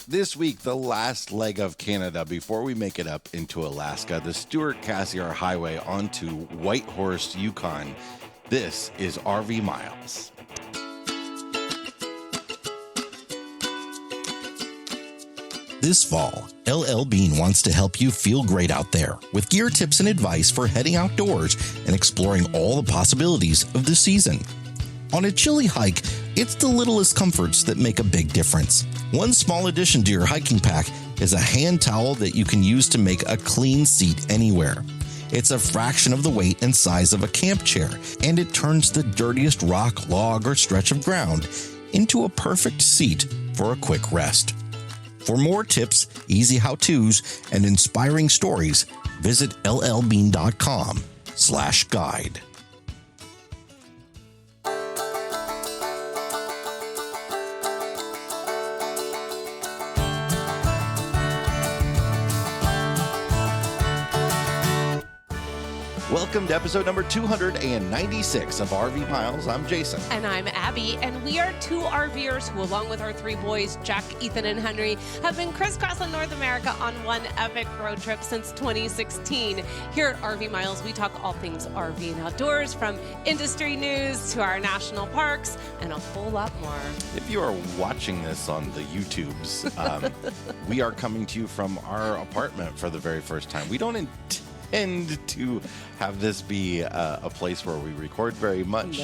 This week, the last leg of Canada before we make it up into Alaska, the Stewart-Cassiar Highway onto Whitehorse, Yukon. This is RV Miles. This fall, LL Bean wants to help you feel great out there with gear tips and advice for heading outdoors and exploring all the possibilities of the season. On a chilly hike, it's the littlest comforts that make a big difference. One small addition to your hiking pack is a hand towel that you can use to make a clean seat anywhere. It's a fraction of the weight and size of a camp chair, and it turns the dirtiest rock, log, or stretch of ground into a perfect seat for a quick rest. For more tips, easy how-tos, and inspiring stories, visit llbean.com/guide. Welcome to episode number 296 of RV Miles. I'm Jason. And I'm Abby, and we are two RVers who, along with our three boys, Jack, Ethan, and Henry, have been crisscrossing North America on one epic road trip since 2016. Here at RV Miles, we talk all things RV and outdoors, from industry news to our national parks, and a whole lot more. If you are watching this on the YouTubes, we are coming to you from our apartment for the very first time. We don't intend to have this be a place where we record very much,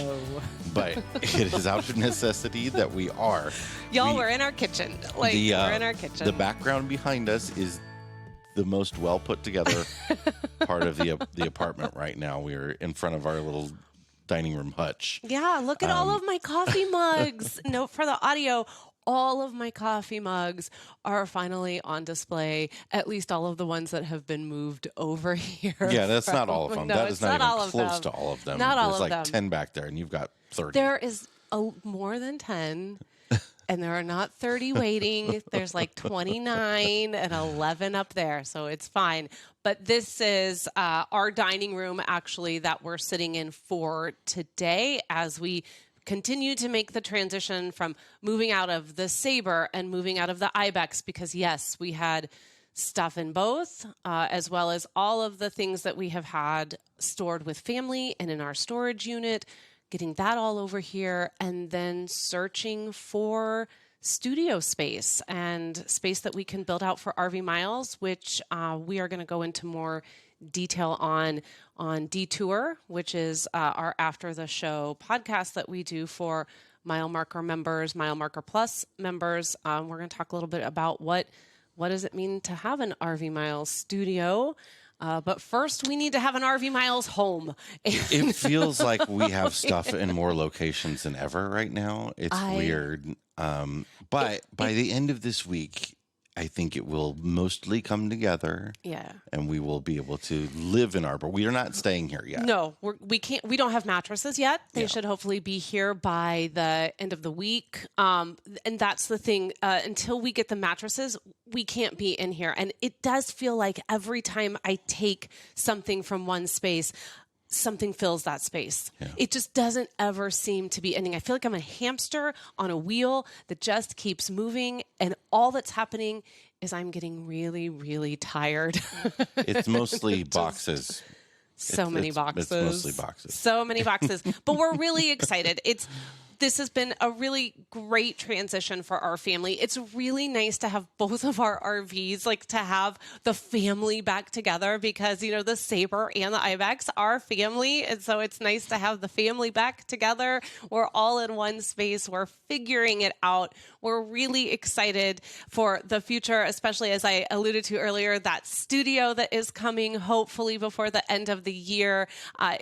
but it is out of necessity that we are. We're in our kitchen. We're in our kitchen. The background behind us is the most well put together part of the apartment right now. We're in front of our little dining room hutch. Yeah, look at all of my coffee mugs. Note for the audio. All of my coffee mugs are finally on display, at least all of the ones that have been moved over here. Yeah, that's not all of them. No, that is not even close to all of them. Not all There's of like them. 10 back there, and you've got 30. There is more than 10, and there are not 30 waiting. There's like 29 and 11 up there, so it's fine. But this is our dining room, actually, that we're sitting in for today as we continue to make the transition from moving out of the Sabre and moving out of the Ibex, because yes, we had stuff in both, as well as all of the things that we have had stored with family and in our storage unit, getting that all over here, and then searching for studio space and space that we can build out for RV Miles, which we are going to go into more detail on Detour, which is our After the Show podcast that we do for Mile Marker members, Mile Marker Plus members. We're going to talk a little bit about what does it mean to have an RV Miles studio. But first, we need to have an RV Miles home. It feels like we have stuff in more locations than ever right now. It's weird. But by the end of this week, I think it will mostly come together. Yeah. And we will be able to live in Arbor. We are not staying here yet. No, we can't. We don't have mattresses yet. They should hopefully be here by the end of the week. And that's the thing. Until we get the mattresses, we can't be in here. And it does feel like every time I take something from one space, something fills that space. Yeah. It just doesn't ever seem to be ending. I feel like I'm a hamster on a wheel that just keeps moving, and all that's happening is I'm getting really, really tired. It's mostly boxes. So many boxes. It's mostly boxes. So many boxes. But we're really excited. This has been a really great transition for our family. It's really nice to have both of our RVs, like to have the family back together, because, the Sabre and the Ibex are family. And so it's nice to have the family back together. We're all in one space. We're figuring it out. We're really excited for the future, especially as I alluded to earlier, that studio that is coming hopefully before the end of the year.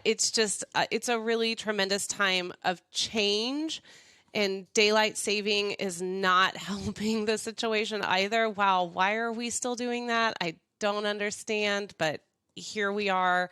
It's a really tremendous time of change. And daylight saving is not helping the situation either. Wow, why are we still doing that? I don't understand, but here we are.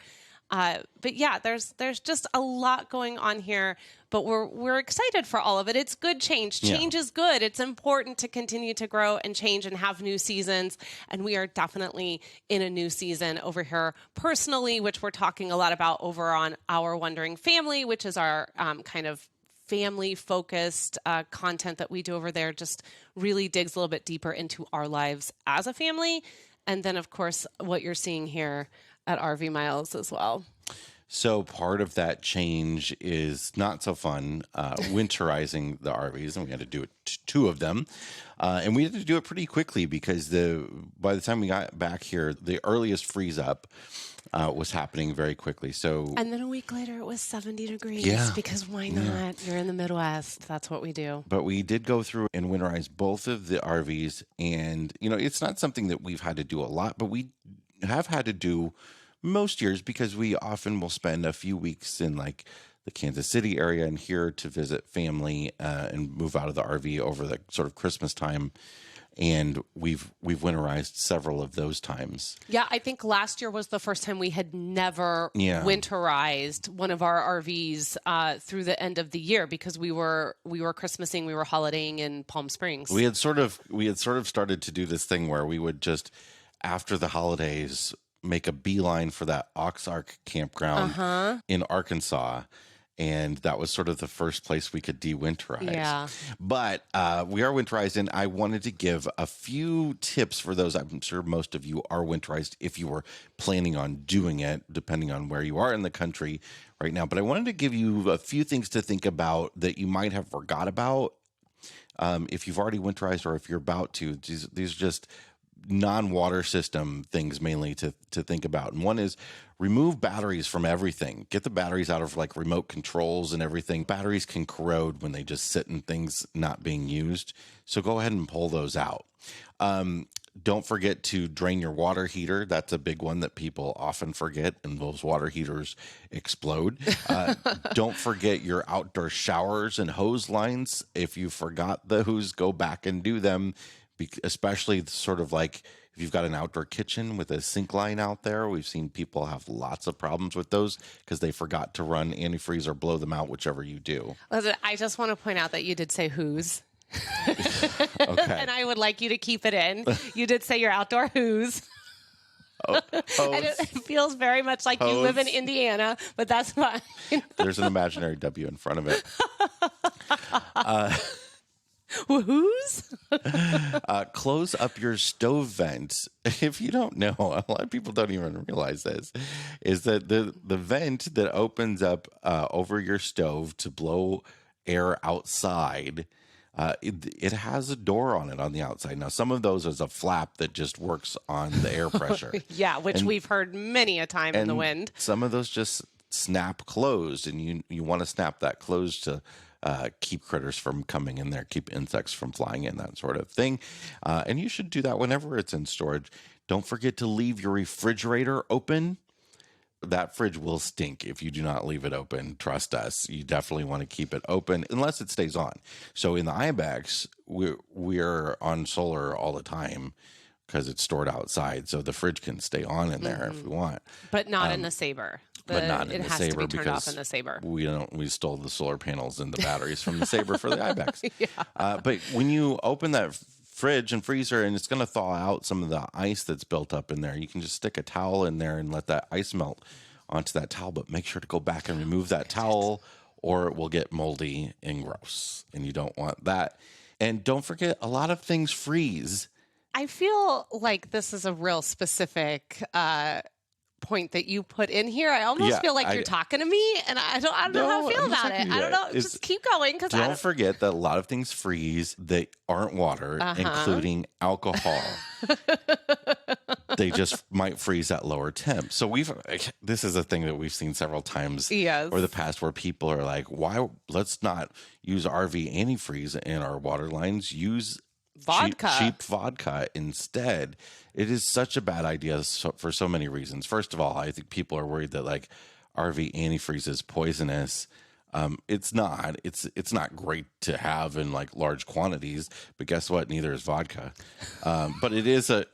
But yeah, there's just a lot going on here, but we're excited for all of it. It's good change. Change is good. It's important to continue to grow and change and have new seasons. And we are definitely in a new season over here personally, which we're talking a lot about over on Our Wondering Family, which is our kind of family-focused content that we do over there just really digs a little bit deeper into our lives as a family. And then, of course, what you're seeing here at RV Miles as well. So part of that change is not so fun, winterizing the RVs, and we had to do it two of them. And we had to do it pretty quickly because by the time we got back here, the earliest freeze up was happening very quickly. And then a week later, it was 70 degrees. Yeah. Because why not? Yeah. You're in the Midwest. That's what we do. But we did go through and winterize both of the RVs. And, it's not something that we've had to do a lot, but we have had to do most years because we often will spend a few weeks in like the Kansas City area and here to visit family and move out of the RV over the sort of Christmas time. And we've winterized several of those times. Yeah, I think last year was the first time we had never winterized one of our RVs through the end of the year because we were Christmasing, we were holidaying in Palm Springs. We had sort of started to do this thing where we would just after the holidays make a beeline for that Oxark campground in Arkansas. And that was sort of the first place we could de-winterize. Yeah. But we are winterized, and I wanted to give a few tips for those. I'm sure most of you are winterized if you were planning on doing it, depending on where you are in the country right now. But I wanted to give you a few things to think about that you might have forgot about if you've already winterized or if you're about to. These are just non-water system things mainly to think about. And one is remove batteries from everything. Get the batteries out of like remote controls and everything. Batteries can corrode when they just sit in things not being used. So go ahead and pull those out. Don't forget to drain your water heater. That's a big one that people often forget, and those water heaters explode. Don't forget your outdoor showers and hose lines. If you forgot those, go back and do them. Especially sort of like if you've got an outdoor kitchen with a sink line out there, we've seen people have lots of problems with those because they forgot to run antifreeze or blow them out, whichever you do. Listen, I just want to point out that you did say who's. Okay. And I would like you to keep it in. You did say your outdoor who's. And it feels very much like you live in Indiana, but that's fine. There's an imaginary W in front of it. Who's? Close up your stove vents. If you don't know, a lot of people don't even realize this, is that the vent that opens up over your stove to blow air outside, it has a door on it on the outside. Now, some of those is a flap that just works on the air pressure. Yeah, which we've heard many a time in the wind. Some of those just snap closed, and you want to snap that closed to keep critters from coming in there, keep insects from flying in, that sort of thing. And you should do that whenever it's in storage. Don't forget to leave your refrigerator open. That fridge will stink if you do not leave it open. Trust us. You definitely want to keep it open unless it stays on. So in the Ibex, we're on solar all the time because it's stored outside. So the fridge can stay on in there if we want. But not in the Sabre. But not in the Sabre, it has to be turned off in the Sabre. We stole the solar panels and the batteries from the Sabre for the Ibex. But when you open that fridge and freezer and it's going to thaw out some of the ice that's built up in there, you can just stick a towel in there and let that ice melt onto that towel. But make sure to go back and remove that towel or it will get moldy and gross. And you don't want that. And don't forget, a lot of things freeze. I feel like this is a real specific point that you put in here. I almost feel like you're talking to me, and I don't know how I feel about it. I don't know. Just keep going. Don't forget that a lot of things freeze that aren't water, including alcohol. They just might freeze at lower temps. So this is a thing that we've seen several times over the past where people are like, why? Let's not use RV antifreeze in our water lines. Use vodka. Cheap vodka instead. It is such a bad idea for so many reasons. First of all, I think people are worried that like RV antifreeze is poisonous. It's not. It's not great to have in like large quantities, but guess what? Neither is vodka. But it is a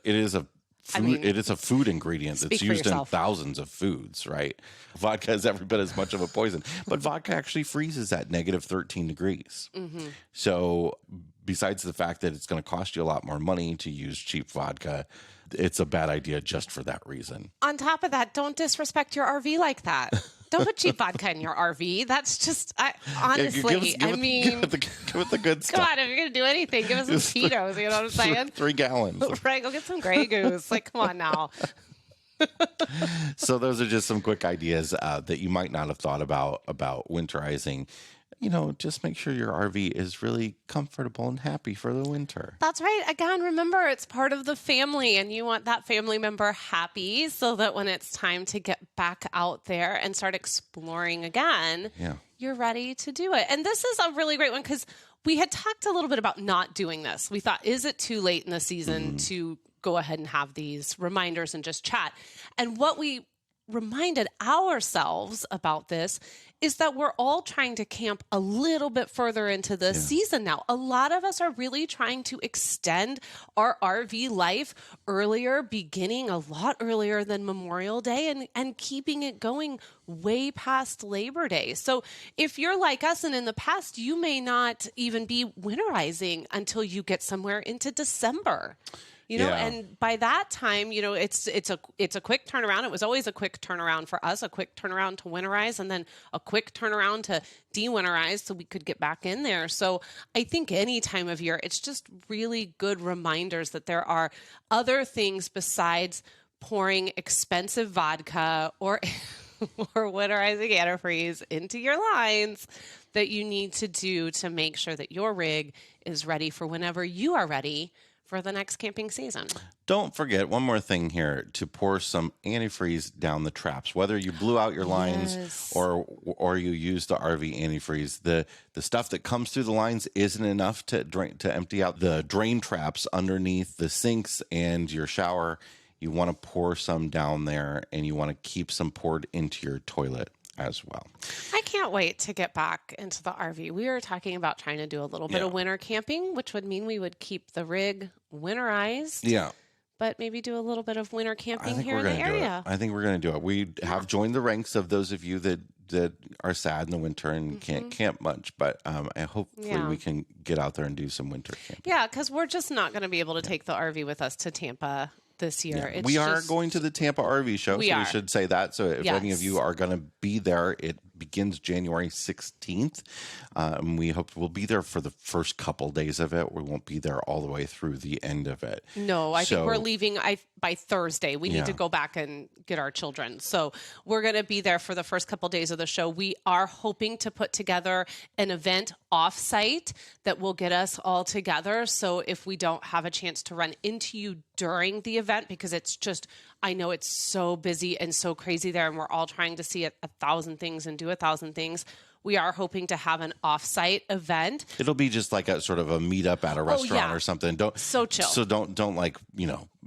food ingredient that's used in thousands of foods, right? Vodka is every bit as much of a poison, but vodka actually freezes at negative 13 degrees. Mm-hmm. So besides the fact that it's going to cost you a lot more money to use cheap vodka, it's a bad idea just for that reason. On top of that, don't disrespect your RV like that. Don't put cheap vodka in your RV. That's just, honestly, give it the good stuff. God, if you're going to do anything, give us some Tito's, you know what I'm saying? 3 gallons. Right, go get some Grey Goose. Like, come on now. So those are just some quick ideas that you might not have thought about winterizing. Just make sure your RV is really comfortable and happy for the winter. That's right. Again, remember, it's part of the family, and you want that family member happy so that when it's time to get back out there and start exploring again, you're ready to do it. And this is a really great one because we had talked a little bit about not doing this. We thought, is it too late in the season to go ahead and have these reminders and just chat? And what we reminded ourselves about this is that we're all trying to camp a little bit further into the season now. A lot of us are really trying to extend our RV life earlier, beginning a lot earlier than Memorial Day and keeping it going way past Labor Day. So if you're like us and in the past, you may not even be winterizing until you get somewhere into December. And by that time, it's a quick turnaround. It was always a quick turnaround for us, a quick turnaround to winterize, and then a quick turnaround to de-winterize so we could get back in there. So I think any time of year, it's just really good reminders that there are other things besides pouring expensive vodka or winterizing antifreeze into your lines that you need to do to make sure that your rig is ready for whenever you are ready for the next camping season. Don't forget one more thing here, to pour some antifreeze down the traps. Whether you blew out your lines or you use the RV antifreeze, the stuff that comes through the lines isn't enough to empty out the drain traps underneath the sinks and your shower. You want to pour some down there, and you want to keep some poured into your toilet as well. I can't wait to get back into the RV. We were talking about trying to do a little bit of winter camping, which would mean we would keep the rig winterized. Yeah. But maybe do a little bit of winter camping here in the area. I think we're going to do it. We have joined the ranks of those of you that are sad in the winter and can't camp much, but hopefully we can get out there and do some winter camping. Yeah, because we're just not going to be able to take the RV with us to Tampa this year. Yeah. We are going to the Tampa RV show, so we should say that. So if any of you are going to be there, it begins January 16th. We hope we'll be there for the first couple days of it. We won't be there all the way through the end of it. No, I think we're leaving by Thursday. We need to go back and get our children. So we're going to be there for the first couple days of the show. We are hoping to put together an event off-site that will get us all together. So if we don't have a chance to run into you during the event, because it's just, I know it's so busy and so crazy there, and we're all trying to see 1,000 things and do 1,000 things. We are hoping to have an off-site event. It'll be just like a sort of a meetup at a restaurant or something. So chill. So don't like,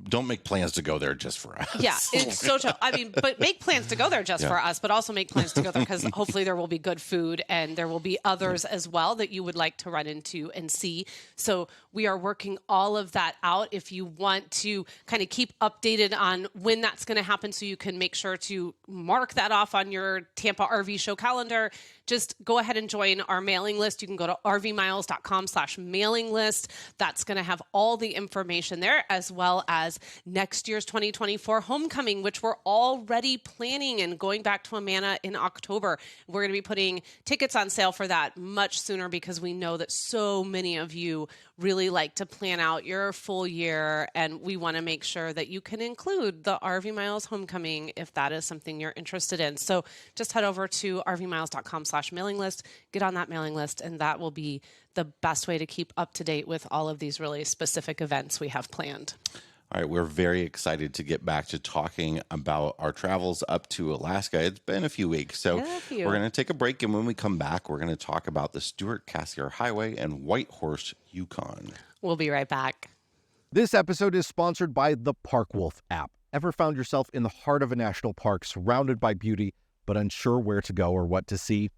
don't make plans to go there just for us. Yeah, it's so chill. I mean, but make plans to go there just for us, but also make plans to go there because hopefully there will be good food and there will be others as well that you would like to run into and see. So we are working all of that out. If you want to kind of keep updated on when that's going to happen so you can make sure to mark that off on your Tampa RV show calendar, just go ahead and join our mailing list. You can go to rvmiles.com/mailing list. That's going to have all the information there, as well as next year's 2024 homecoming, which we're already planning and going back to Amana in October. We're going to be putting tickets on sale for that much sooner because we know that so many of you really like to plan out your full year, and we want to make sure that you can include the RV Miles homecoming if that is something you're interested in. So just head over to rvmiles.com/mailing list, get on that mailing list, and that will be the best way to keep up to date with all of these really specific events we have planned. All right, we're very excited to get back to talking about our travels up to Alaska. It's been a few weeks, so we're going to take a break, and when we come back, we're going to talk about the Stewart-Cassiar Highway and Whitehorse, Yukon. We'll be right back. This episode is sponsored by the Park Wolf app. Ever found yourself in the heart of a national park, surrounded by beauty, but unsure where to go or what to see?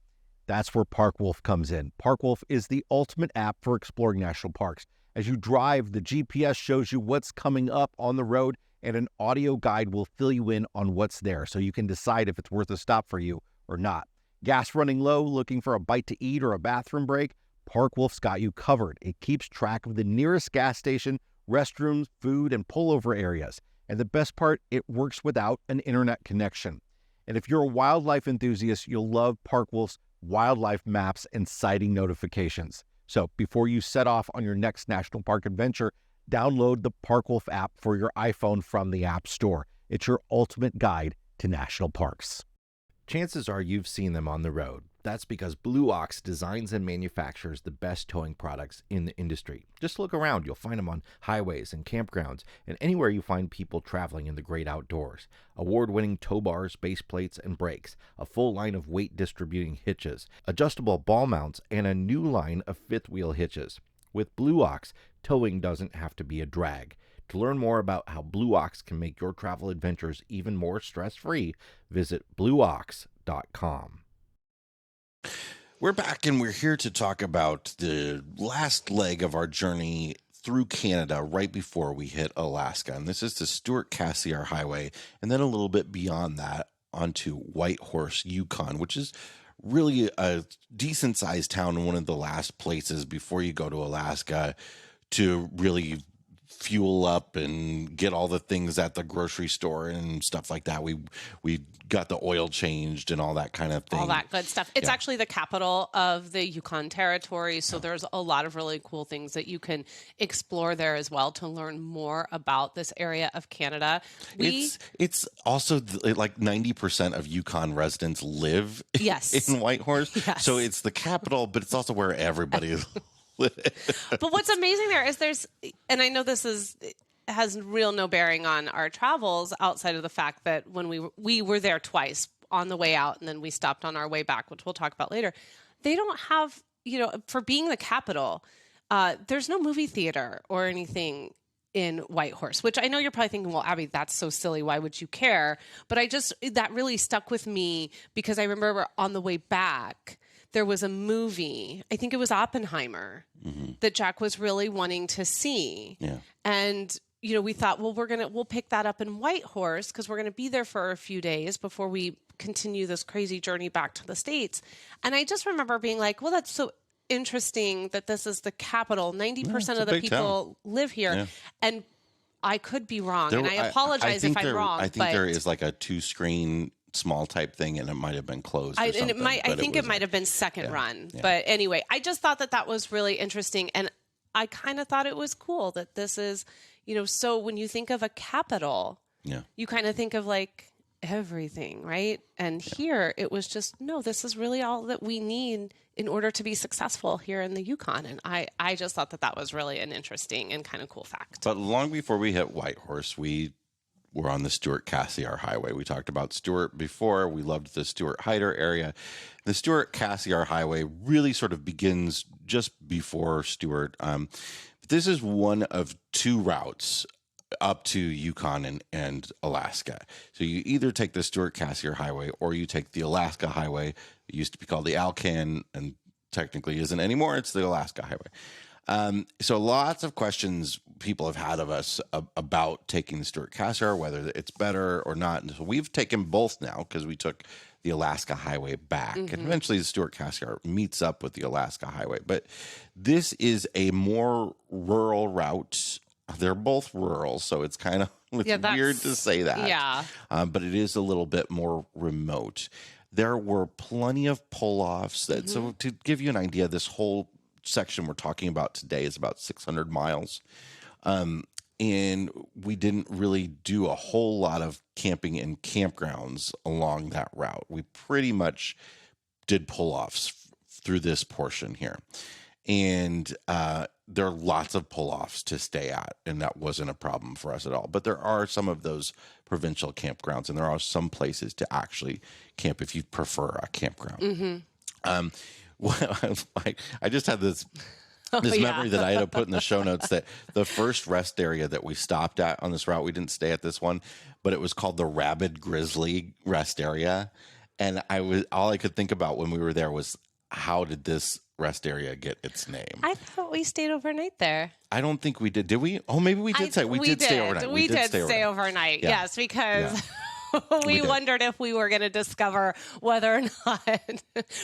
That's where Park Wolf comes in. Park Wolf is the ultimate app for exploring national parks. As you drive, the GPS shows you what's coming up on the road, and an audio guide will fill you in on what's there so you can decide if it's worth a stop for you or not. Gas running low, looking for a bite to eat or a bathroom break? Park Wolf's got you covered. It keeps track of the nearest gas station, restrooms, food, and pullover areas. And the best part, it works without an internet connection. And if you're a wildlife enthusiast, you'll love Park Wolf's wildlife maps and sighting notifications. So before you set off on your next national park adventure, download the Park Wolf app for your iPhone from the App Store. It's your ultimate guide to national parks. Chances are you've seen them on the road. That's because Blue Ox designs and manufactures the best towing products in the industry. Just look around. You'll find them on highways and campgrounds and anywhere you find people traveling in the great outdoors. Award-winning tow bars, base plates, and brakes, a full line of weight-distributing hitches, adjustable ball mounts, and a new line of fifth-wheel hitches. With Blue Ox, towing doesn't have to be a drag. To learn more about how Blue Ox can make your travel adventures even more stress-free, visit blueox.com. We're back and we're here to talk about the last leg of our journey through Canada right before we hit Alaska. And this is the Stewart-Cassiar Highway, and then a little bit beyond that onto Whitehorse, Yukon, which is really a decent-sized town and one of the last places before you go to Alaska to really fuel up and get all the things at the grocery store and stuff like that. We got the oil changed and all that kind of thing. All that good stuff. It's actually the capital of the Yukon territory, so there's a lot of really cool things that you can explore there as well to learn more about this area of Canada. It's also like 90% of Yukon residents live in Whitehorse. Yes. So it's the capital, but it's also where everybody But what's amazing there is and I know this has real no bearing on our travels outside of the fact that when we were there twice on the way out and then we stopped on our way back, which we'll talk about later. They don't have, for being the capital, there's no movie theater or anything in Whitehorse, which I know you're probably thinking, well, Abby, that's so silly. Why would you care? But that really stuck with me because I remember on the way back, there was a movie, I think it was Oppenheimer, that Jack was really wanting to see. Yeah. And, we thought, well, we'll pick that up in Whitehorse because we're going to be there for a few days before we continue this crazy journey back to the States. And I just remember being like, well, that's so interesting that this is the capital. 90% of the people live here. Yeah. And I could be wrong. And I apologize if I'm wrong. I think there is like a 2-screen small type thing, and it might have been closed. I think it might have been second run. Yeah. But anyway, I just thought that was really interesting. And I kind of thought it was cool that this is, so when you think of a capital, you kind of think of like everything, right? And here it was just, no, this is really all that we need in order to be successful here in the Yukon. And I just thought that was really an interesting and kind of cool fact. But long before we hit Whitehorse, we're on the Stewart-Cassiar Highway. We talked about Stewart before. We loved the Stewart-Hyder area. The Stewart-Cassiar Highway really sort of begins just before Stewart. This is one of 2 routes up to Yukon and Alaska. So you either take the Stewart-Cassiar Highway or you take the Alaska Highway. It used to be called the Alcan and technically isn't anymore. It's the Alaska Highway. So lots of questions people have had of us about taking the Stewart-Cassiar, whether it's better or not. And so we've taken both now because we took the Alaska Highway back. And eventually the Stewart-Cassiar meets up with the Alaska Highway. But this is a more rural route. They're both rural, so it's kind of weird to say that. Yeah. But it is a little bit more remote. There were plenty of pull-offs. So to give you an idea, this whole section we're talking about today is about 600 miles. And we didn't really do a whole lot of camping in campgrounds along that route. We pretty much did pull-offs through this portion here. And there are lots of pull-offs to stay at, and that wasn't a problem for us at all. But there are some of those provincial campgrounds, and there are some places to actually camp if you prefer a campground. I just had this memory that I had to put in the show notes that the first rest area that we stopped at on this route, we didn't stay at this one, but it was called the Rabid Grizzly Rest Area. And all I could think about when we were there was, how did this rest area get its name? I thought we stayed overnight there. I don't think we did. Did we? Oh, maybe we did. We did stay overnight. We did stay overnight. Yeah. Yes, because we wondered if we were going to discover whether or not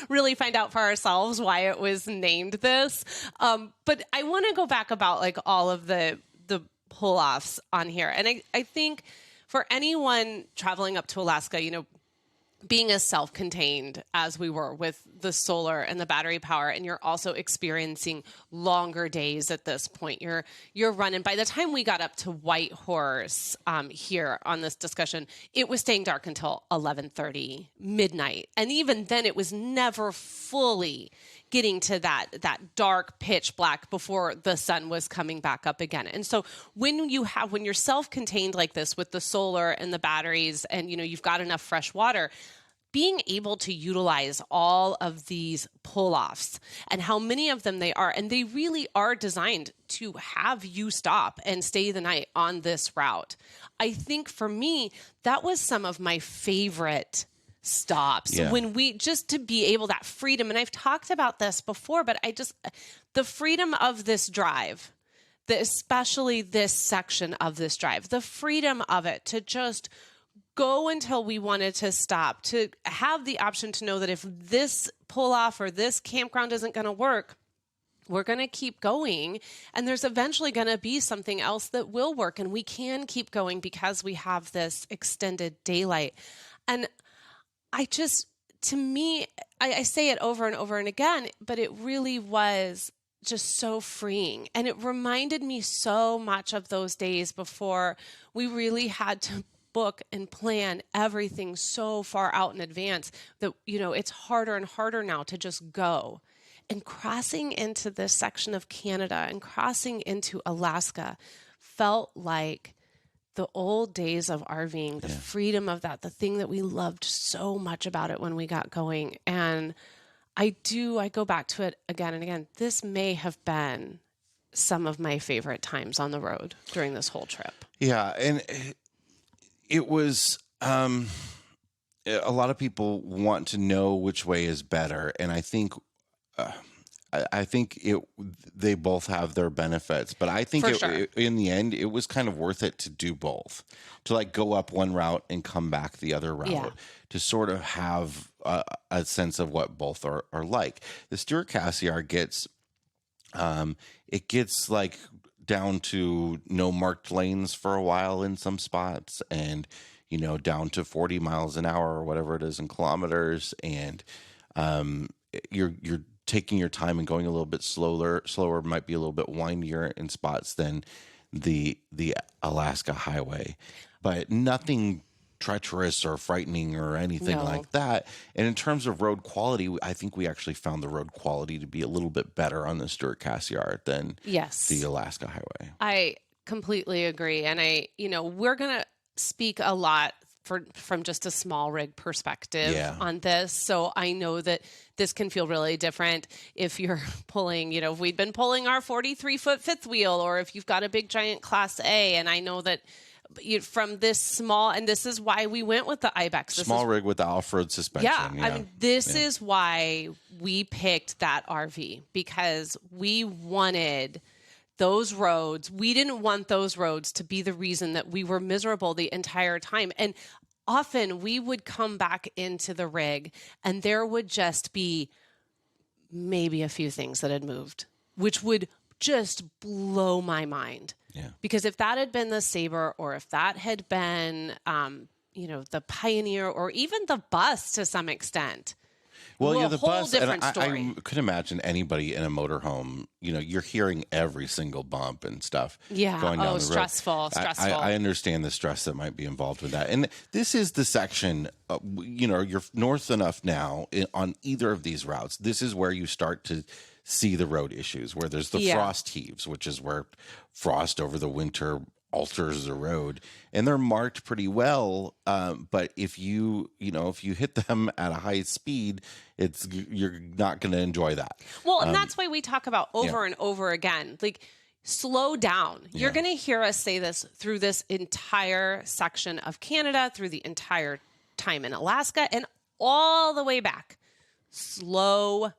really find out for ourselves why it was named this. But I want to go back about like all of the pull-offs on here. And I think for anyone traveling up to Alaska, being as self-contained as we were with the solar and the battery power, and you're also experiencing longer days at this point. You're running. By the time we got up to Whitehorse here on this discussion, it was staying dark until 11:30 midnight, and even then, it was never fully getting to that dark pitch black before the sun was coming back up again. And so when you're self-contained like this with the solar and the batteries, and you've got enough fresh water, being able to utilize all of these pull-offs and how many of them they are, and they really are designed to have you stop and stay the night on this route. I think for me, that was some of my favorite stops when we just to be able, that freedom. And I've talked about this before, but the freedom of this drive, especially this section of this drive, the freedom of it to just go until we wanted to stop, to have the option to know that if this pull off or this campground isn't going to work, we're going to keep going, and there's eventually going to be something else that will work, and we can keep going because we have this extended daylight. And to me, I say it over and over and again, but it really was just so freeing. And it reminded me so much of those days before we really had to book and plan everything so far out in advance that, it's harder and harder now to just go. And crossing into this section of Canada and crossing into Alaska felt like the old days of RVing, the freedom of that, the thing that we loved so much about it when we got going. And I go back to it again and again. This may have been some of my favorite times on the road during this whole trip. Yeah. And it was, a lot of people want to know which way is better. And I think, they both have their benefits, but I think in the end, it was kind of worth it to do both, to go up one route and come back the other route, to sort of have a sense of what both are like. The Stewart-Cassiar gets down to no marked lanes for a while in some spots, and down to 40 miles an hour or whatever it is in kilometers, and you're taking your time and going a little bit slower, might be a little bit windier in spots than the Alaska highway, but nothing treacherous or frightening or anything like that. And in terms of road quality, I think we actually found the road quality to be a little bit better on the Stewart-Cassiar than the Alaska highway. I completely agree. And we're going to speak a lot from just a small rig perspective on this. So I know that this can feel really different if you're pulling, if we'd been pulling our 43-foot fifth wheel, or if you've got a big giant Class A. And I know that from this small, and this is why we went with the Ibex. Small rig with the off-road suspension. I mean, this is why we picked that RV, because we wanted those roads. We didn't want those roads to be the reason that we were miserable the entire time. And often we would come back into the rig and there would just be maybe a few things that had moved, which would just blow my mind. Yeah. Because if that had been the Sabre, or if that had been, the Pioneer, or even the bus to some extent, the bus, and I could imagine anybody in a motorhome, you're hearing every single bump and stuff going down the road. Stressful. I understand the stress that might be involved with that. And this is the section, you're north enough now on either of these routes. This is where you start to see the road issues, where there's the frost heaves, which is where frost over the winter alters the road, and they're marked pretty well. But if you hit them at a high speed, you're not going to enjoy that. Well, and that's why we talk about over and over again, slow down. You're going to hear us say this through this entire section of Canada, through the entire time in Alaska, and all the way back. Slow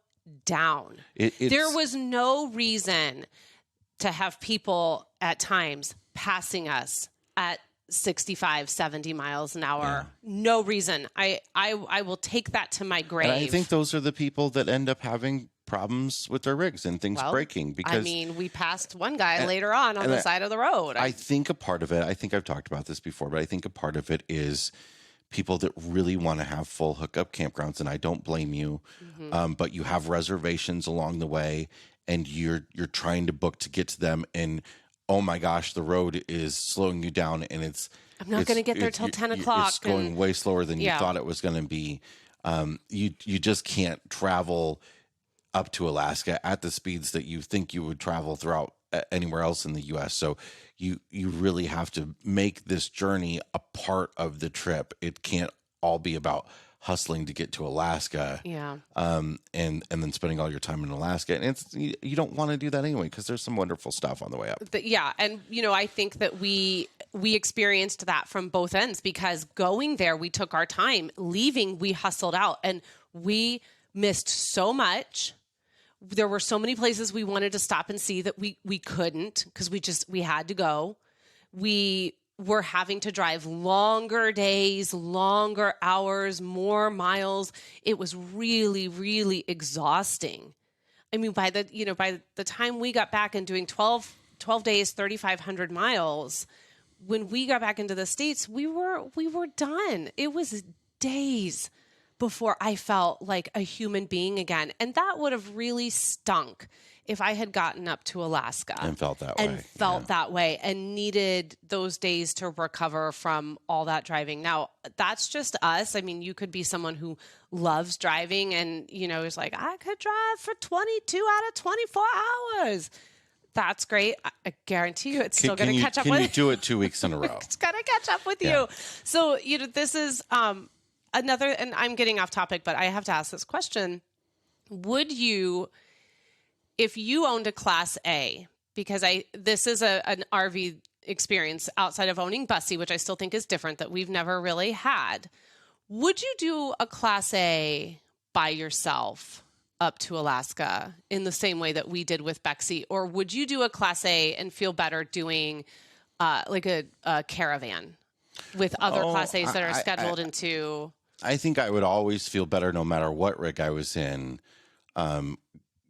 down. There was no reason to have people at times passing us at 65, 70 miles an hour. Yeah. No reason. I will take that to my grave. And I think those are the people that end up having problems with their rigs and things breaking. Because we passed one guy later on the side of the road. I think a part of it, I think I've talked about this before, but I think a part of it is people that really want to have full hookup campgrounds, and I don't blame you. But you have reservations along the way, and you're trying to book to get to them, and oh my gosh, the road is slowing you down, and I'm not going to get there till 10 o'clock. It's going way slower than you thought it was going to be. You just can't travel up to Alaska at the speeds that you think you would travel throughout anywhere else in the U.S. So you really have to make this journey a part of the trip. It can't all be about hustling to get to Alaska. Yeah. And then spending all your time in Alaska. And you don't want to do that anyway, because there's some wonderful stuff on the way up. Yeah. And, I think that we experienced that from both ends, because going there, we took our time. Leaving, we hustled out, and we missed so much. There were so many places we wanted to stop and see that we couldn't, because we had to go. We were having to drive longer days, longer hours, more miles. It was really, really exhausting. I mean, by the time we got back and doing 12 days, 3,500 miles, when we got back into the States, we were done. It was days before I felt like a human being again. And that would have really stunk if I had gotten up to Alaska and felt that way and needed those days to recover from all that driving. Now, that's just us. I mean, you could be someone who loves driving and, is like, I could drive for 22 out of 24 hours. That's great. I guarantee you it's still going to catch up with you. Can you do it 2 weeks in a row? It's going to catch up with you. So, this is another, and I'm getting off topic, but I have to ask this question. Would you, if you owned a Class A, because this is an RV experience outside of owning Bussy, which I still think is different, that we've never really had, would you do a Class A by yourself up to Alaska in the same way that we did with Bexy? Or would you do a Class A and feel better doing like a caravan with other Class A's that are scheduled into... I think I would always feel better no matter what rig I was in,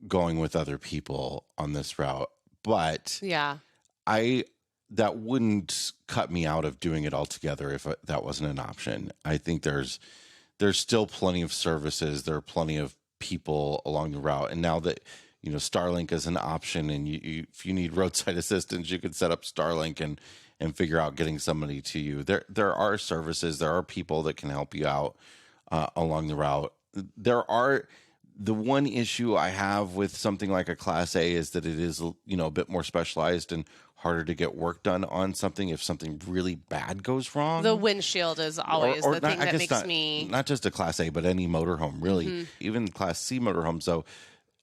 going with other people on this route. But that wouldn't cut me out of doing it altogether if that wasn't an option. I think there's still plenty of services. There are plenty of people along the route. And now that, Starlink is an option, and if you need roadside assistance, you could set up Starlink and figure out getting somebody to you. There are services, there are people that can help you out along the route. The one issue I have with something like a Class A is that it is, a bit more specialized and harder to get work done on something if something really bad goes wrong. The windshield is always the thing that makes me... Not just a Class A, but any motorhome, really. Mm-hmm. Even Class C motorhomes, though,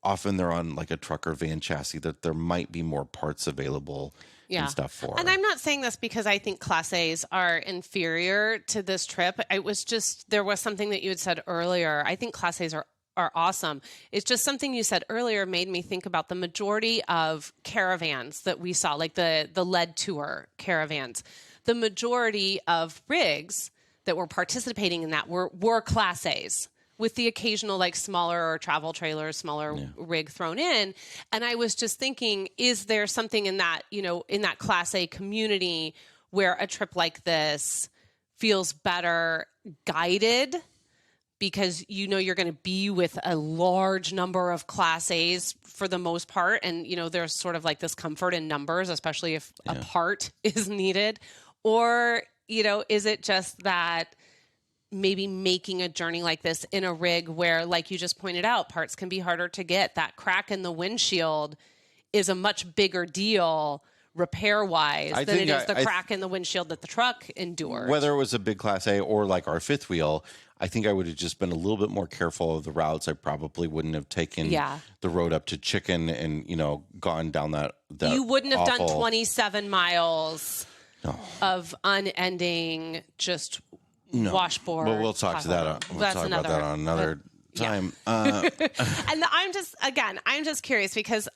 often they're on like a truck or van chassis that there might be more parts available and stuff for. And I'm not saying this because I think Class A's are inferior to this trip. It was just, there was something that you had said earlier. I think Class A's are awesome. It's just something you said earlier made me think about the majority of caravans that we saw, like the lead tour caravans. The majority of rigs that were participating in that were Class A's, with the occasional like smaller travel trailer, smaller rig thrown in. And I was just thinking, is there something in that, in that Class A community where a trip like this feels better guided, because you're going to be with a large number of Class A's for the most part. And, there's sort of like this comfort in numbers, especially if a part is needed. Or, is it just that maybe making a journey like this in a rig where, like you just pointed out, parts can be harder to get? That crack in the windshield is a much bigger deal repair-wise than it is the crack in the windshield that the truck endured. Whether it was a big Class A or like our fifth wheel, I think I would have just been a little bit more careful of the routes. I probably wouldn't have taken the road up to Chicken and, gone down that You wouldn't have done 27 miles of unending just washboard. Well, we'll talk to that. We'll talk about that on another time. And I'm just curious because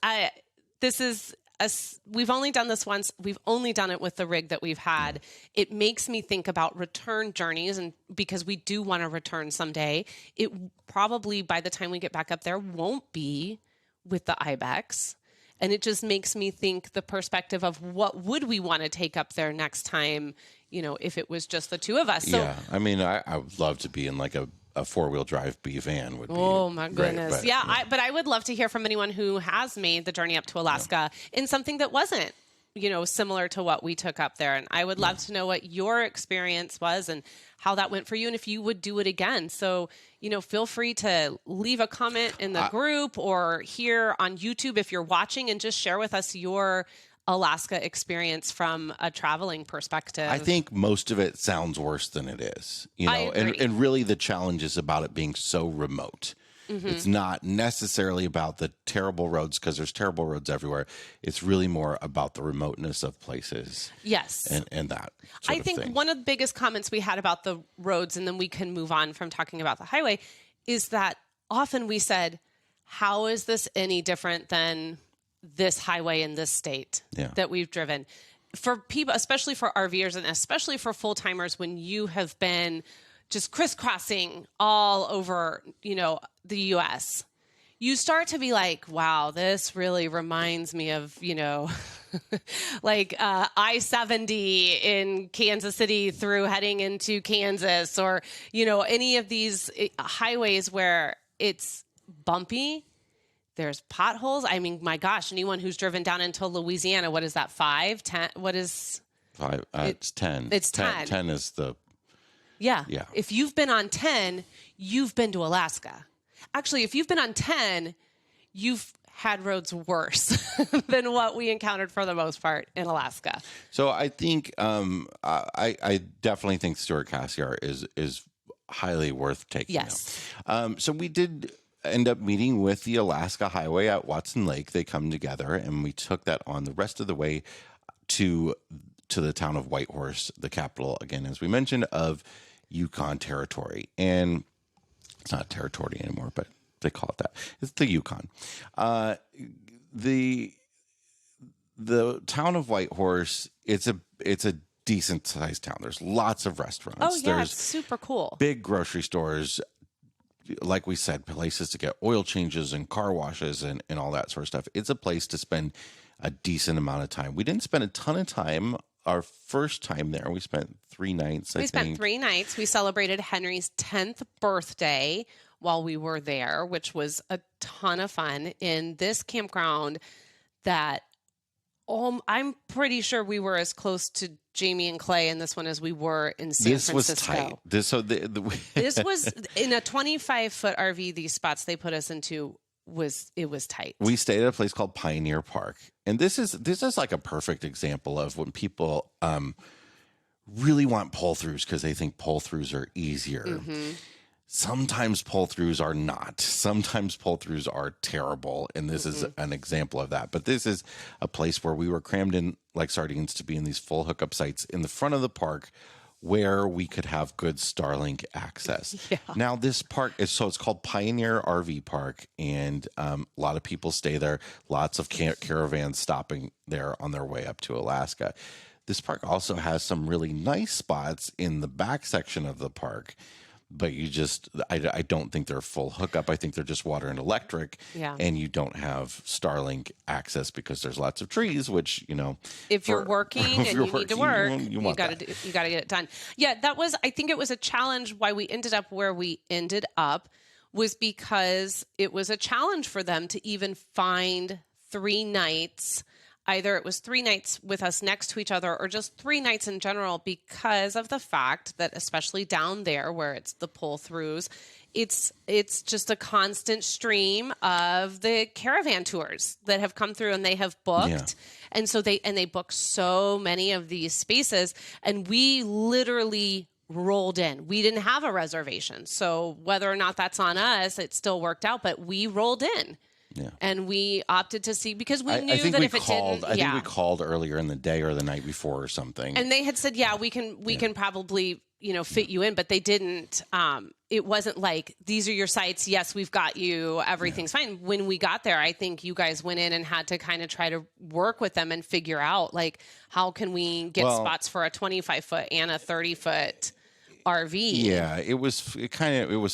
we've only done this once. We've only done it with the rig that we've had. It makes me think about return journeys, and because we do want to return someday, it probably by the time we get back up there won't be with the Ibex. And it just makes me think the perspective of what would we want to take up there next time, if it was just the two of us. So, yeah. I mean, I would love to be in like a 4-wheel drive B van would be. Oh my goodness. Great, Yeah. But I would love to hear from anyone who has made the journey up to Alaska in something that wasn't, similar to what we took up there. And I would love to know what your experience was and how that went for you and if you would do it again. So, feel free to leave a comment in the group or here on YouTube if you're watching and just share with us your Alaska experience from a traveling perspective. I think most of it sounds worse than it is, I agree. and really the challenge is about it being so remote. It's not necessarily about the terrible roads because there's terrible roads everywhere. It's really more about the remoteness of places. Yes. And that I sort of think thing. one of the biggest comments we had about the roads, and then we can move on from talking about the highway, is that often we said, how is this any different than this highway in this state that we've driven? For people, especially for RVers and especially for full-timers, when you have been just crisscrossing all over, the U.S., you start to be like, wow, this really reminds me of, like I-70 in Kansas City through heading into Kansas, or, any of these highways where it's bumpy. There's potholes. I mean, my gosh, anyone who's driven down into Louisiana, what is that, 5, 10? What is... 5, it's 10. It's 10. 10 is the... Yeah. Yeah. If you've been on 10, you've been to Alaska. Actually, if you've been on 10, you've had roads worse than what we encountered for the most part in Alaska. So I think I definitely think Stewart-Cassiar is highly worth taking. Yes. So we did end up meeting with the Alaska Highway at Watson Lake. They come together, and we took that on the rest of the way to the town of Whitehorse, the capital, again, as we mentioned, of Yukon territory. And it's not territory anymore, but they call it that. It's the Yukon. The town of Whitehorse, it's a decent sized town. There's lots of restaurants. Oh, yeah, There's it's super cool. big grocery stores, like we said, places to get oil changes and car washes and all that sort of stuff. It's a place to spend a decent amount of time. We didn't spend a ton of time. Our first time there, we spent 3 nights. We spent 3 nights. We celebrated Henry's 10th birthday while we were there, which was a ton of fun in this campground that I'm pretty sure we were as close to Jamie and Clay in this one as we were in San Francisco. This was tight. This was in a 25-foot RV. These spots they put us into was tight. We stayed at a place called Pioneer Park, and this is like a perfect example of when people really want pull-throughs because they think pull-throughs are easier. Mm-hmm. Sometimes pull-throughs are not. Sometimes pull-throughs are terrible, and this is an example of that. But this is a place where we were crammed in like sardines to be in these full hookup sites in the front of the park where we could have good Starlink access. Yeah. Now, this park it's called Pioneer RV Park, and a lot of people stay there. Lots of caravans stopping there on their way up to Alaska. This park also has some really nice spots in the back section of the park, but I don't think they're full hookup. I think they're just water and electric, and you don't have Starlink access because there's lots of trees, which, if you're working and you need to work, you got to get it done. Yeah, I think it was a challenge why we ended up where we ended up was because it was a challenge for them to even find 3 nights. Either it was 3 nights with us next to each other or just 3 nights in general because of the fact that especially down there where it's the pull-throughs, it's just a constant stream of the caravan tours that have come through and they have booked. Yeah. And so they book so many of these spaces, and we literally rolled in. We didn't have a reservation. So whether or not that's on us, it still worked out, but we rolled in. Yeah. And we opted to see because we knew that if it didn't, I think we called earlier in the day or the night before or something. And they had said, we can probably, fit you in, but they didn't. It wasn't like, these are your sites. Yes, we've got you. Everything's fine. When we got there, I think you guys went in and had to kind of try to work with them and figure out like, how can we get spots for a 25-foot and a 30-foot RV. Yeah, it was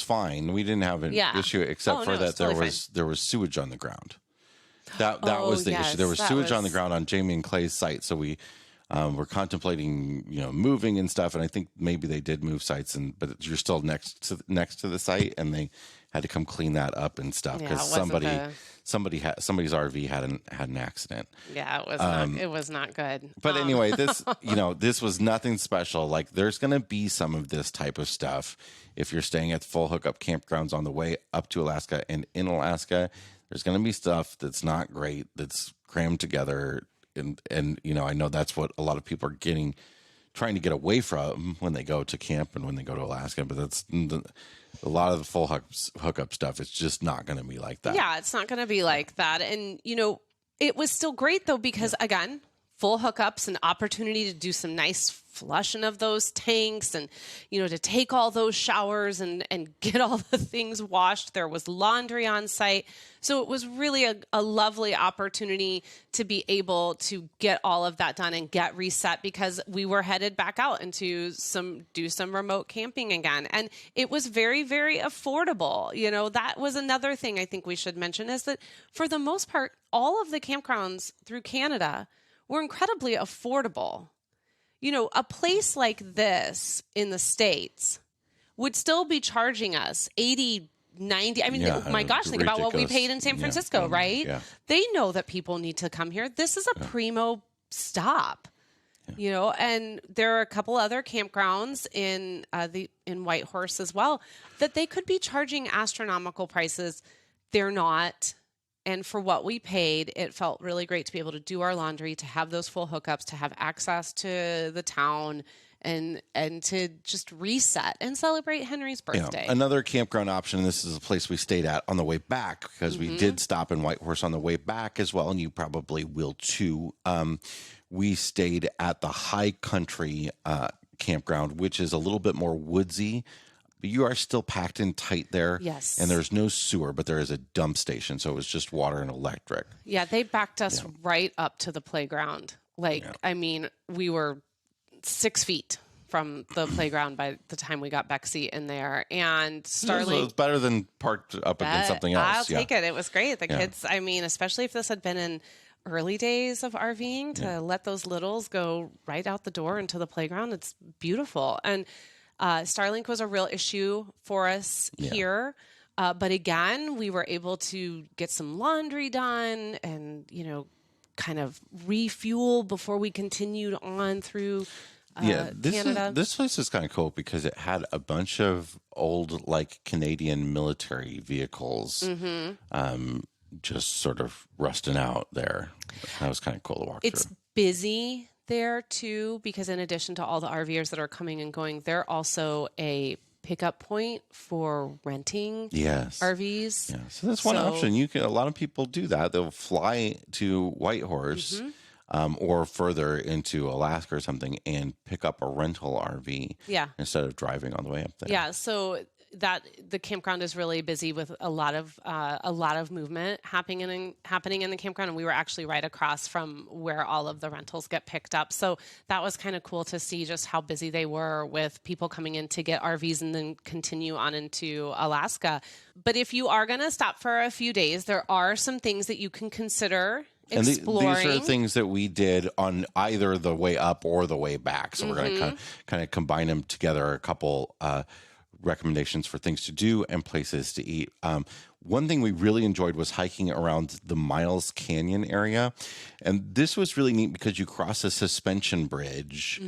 fine. We didn't have an issue except for that there was sewage on the ground. That Oh, was the issue. yes, There was that sewage on the was- ground on Jamie and Clay's site, so we were contemplating, moving and stuff. And I think maybe they did move sites, but you're still next to the site, and they had to come clean that up and stuff Yeah, because it wasn't somebody's RV had an accident. Yeah, it was not good. But anyway, this was nothing special. Like, there's going to be some of this type of stuff if you're staying at full hookup campgrounds on the way up to Alaska and in Alaska. There's going to be stuff that's not great, that's crammed together, and I know that's what a lot of people are trying to get away from when they go to camp and when they go to Alaska. But that's a lot of the full hookup stuff. It's just not going to be like that. Yeah, it's not going to be like that. And, it was still great, though, because, again, full hookups, an opportunity to do some nice flushing of those tanks and, to take all those showers and get all the things washed. There was laundry on site. So it was really a lovely opportunity to be able to get all of that done and get reset, because we were headed back out into do some remote camping again. And it was very, very affordable. That was another thing I think we should mention, is that for the most part, all of the campgrounds through Canada were incredibly affordable. A place like this in the States would still be charging us 80, 90. I mean, my gosh, think about what we paid in San Francisco, right? Yeah. They know that people need to come here. This is a primo stop, and there are a couple other campgrounds in Whitehorse as well that they could be charging astronomical prices. They're not. And for what we paid, it felt really great to be able to do our laundry, to have those full hookups, to have access to the town, and to just reset and celebrate Henry's birthday. Another campground option, and this is a place we stayed at on the way back, because we did stop in Whitehorse on the way back as well, and you probably will too. We stayed at the High Country campground, which is a little bit more woodsy. You are still packed in tight there. Yes. And there's no sewer, but there is a dump station. So it was just water and electric. Yeah, they backed us right up to the playground. I mean, we were 6 feet from the playground by the time we got Bexy in there. And Starling... It's better than parked up against something else. I'll take it. It was great. The kids, I mean, especially if this had been in early days of RVing, to let those littles go right out the door into the playground, it's beautiful. And Starlink was a real issue for us here. But again, we were able to get some laundry done and, kind of refuel before we continued on through Canada. This place is kind of cool because it had a bunch of old, Canadian military vehicles just sort of rusting out there. That was kind of cool to walk It's through. busy there too, because in addition to all the RVers that are coming and going, they're also a pickup point for renting RVs. Yeah. So that's one option. A lot of people do that. They'll fly to Whitehorse or further into Alaska or something and pick up a rental RV instead of driving on the way up there. Yeah. So the campground is really busy with a lot of movement happening in the campground, and we were actually right across from where all of the rentals get picked up. So that was kind of cool to see just how busy they were with people coming in to get RVs and then continue on into Alaska. But if you are going to stop for a few days, there are some things that you can consider exploring. And these are things that we did on either the way up or the way back. So we're going to kind of combine them together. A couple recommendations for things to do and places to eat. One thing we really enjoyed was hiking around the Miles Canyon area. And this was really neat because you cross a suspension bridge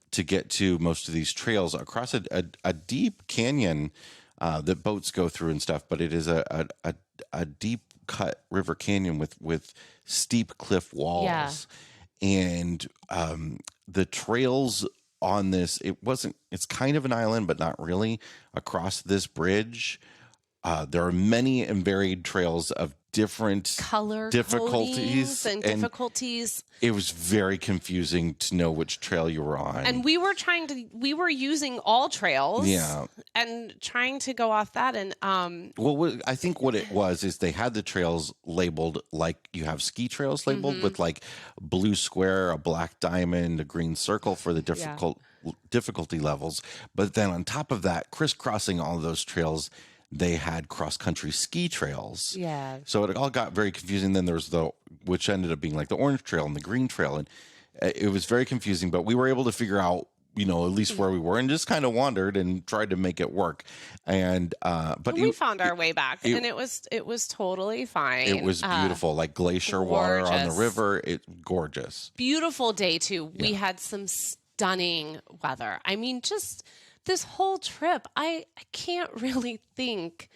to get to most of these trails across a deep canyon that boats go through and stuff. But it is a deep cut river canyon with steep cliff walls. Yeah. And the trails on this, it's kind of an island, but not really, across this bridge. There are many and varied trails of different color difficulties and difficulties. It was very confusing to know which trail you were on. And we were using all trails and trying to go off that. And I think what it was is they had the trails labeled like you have ski trails labeled with blue square, a black diamond, a green circle for the difficulty levels. But then on top of that, crisscrossing all of those trails, They had cross-country ski trails. Yeah. So it all got very confusing. Then there's which ended up being like the orange trail and the green trail. And it was very confusing, but we were able to figure out, at least where we were, and just kind of wandered and tried to make it work. And but we found our way back, and it was totally fine. It was beautiful, like glacier water on the river. It's gorgeous. Beautiful day too. We had some stunning weather. I mean, just this whole trip, I can't really think.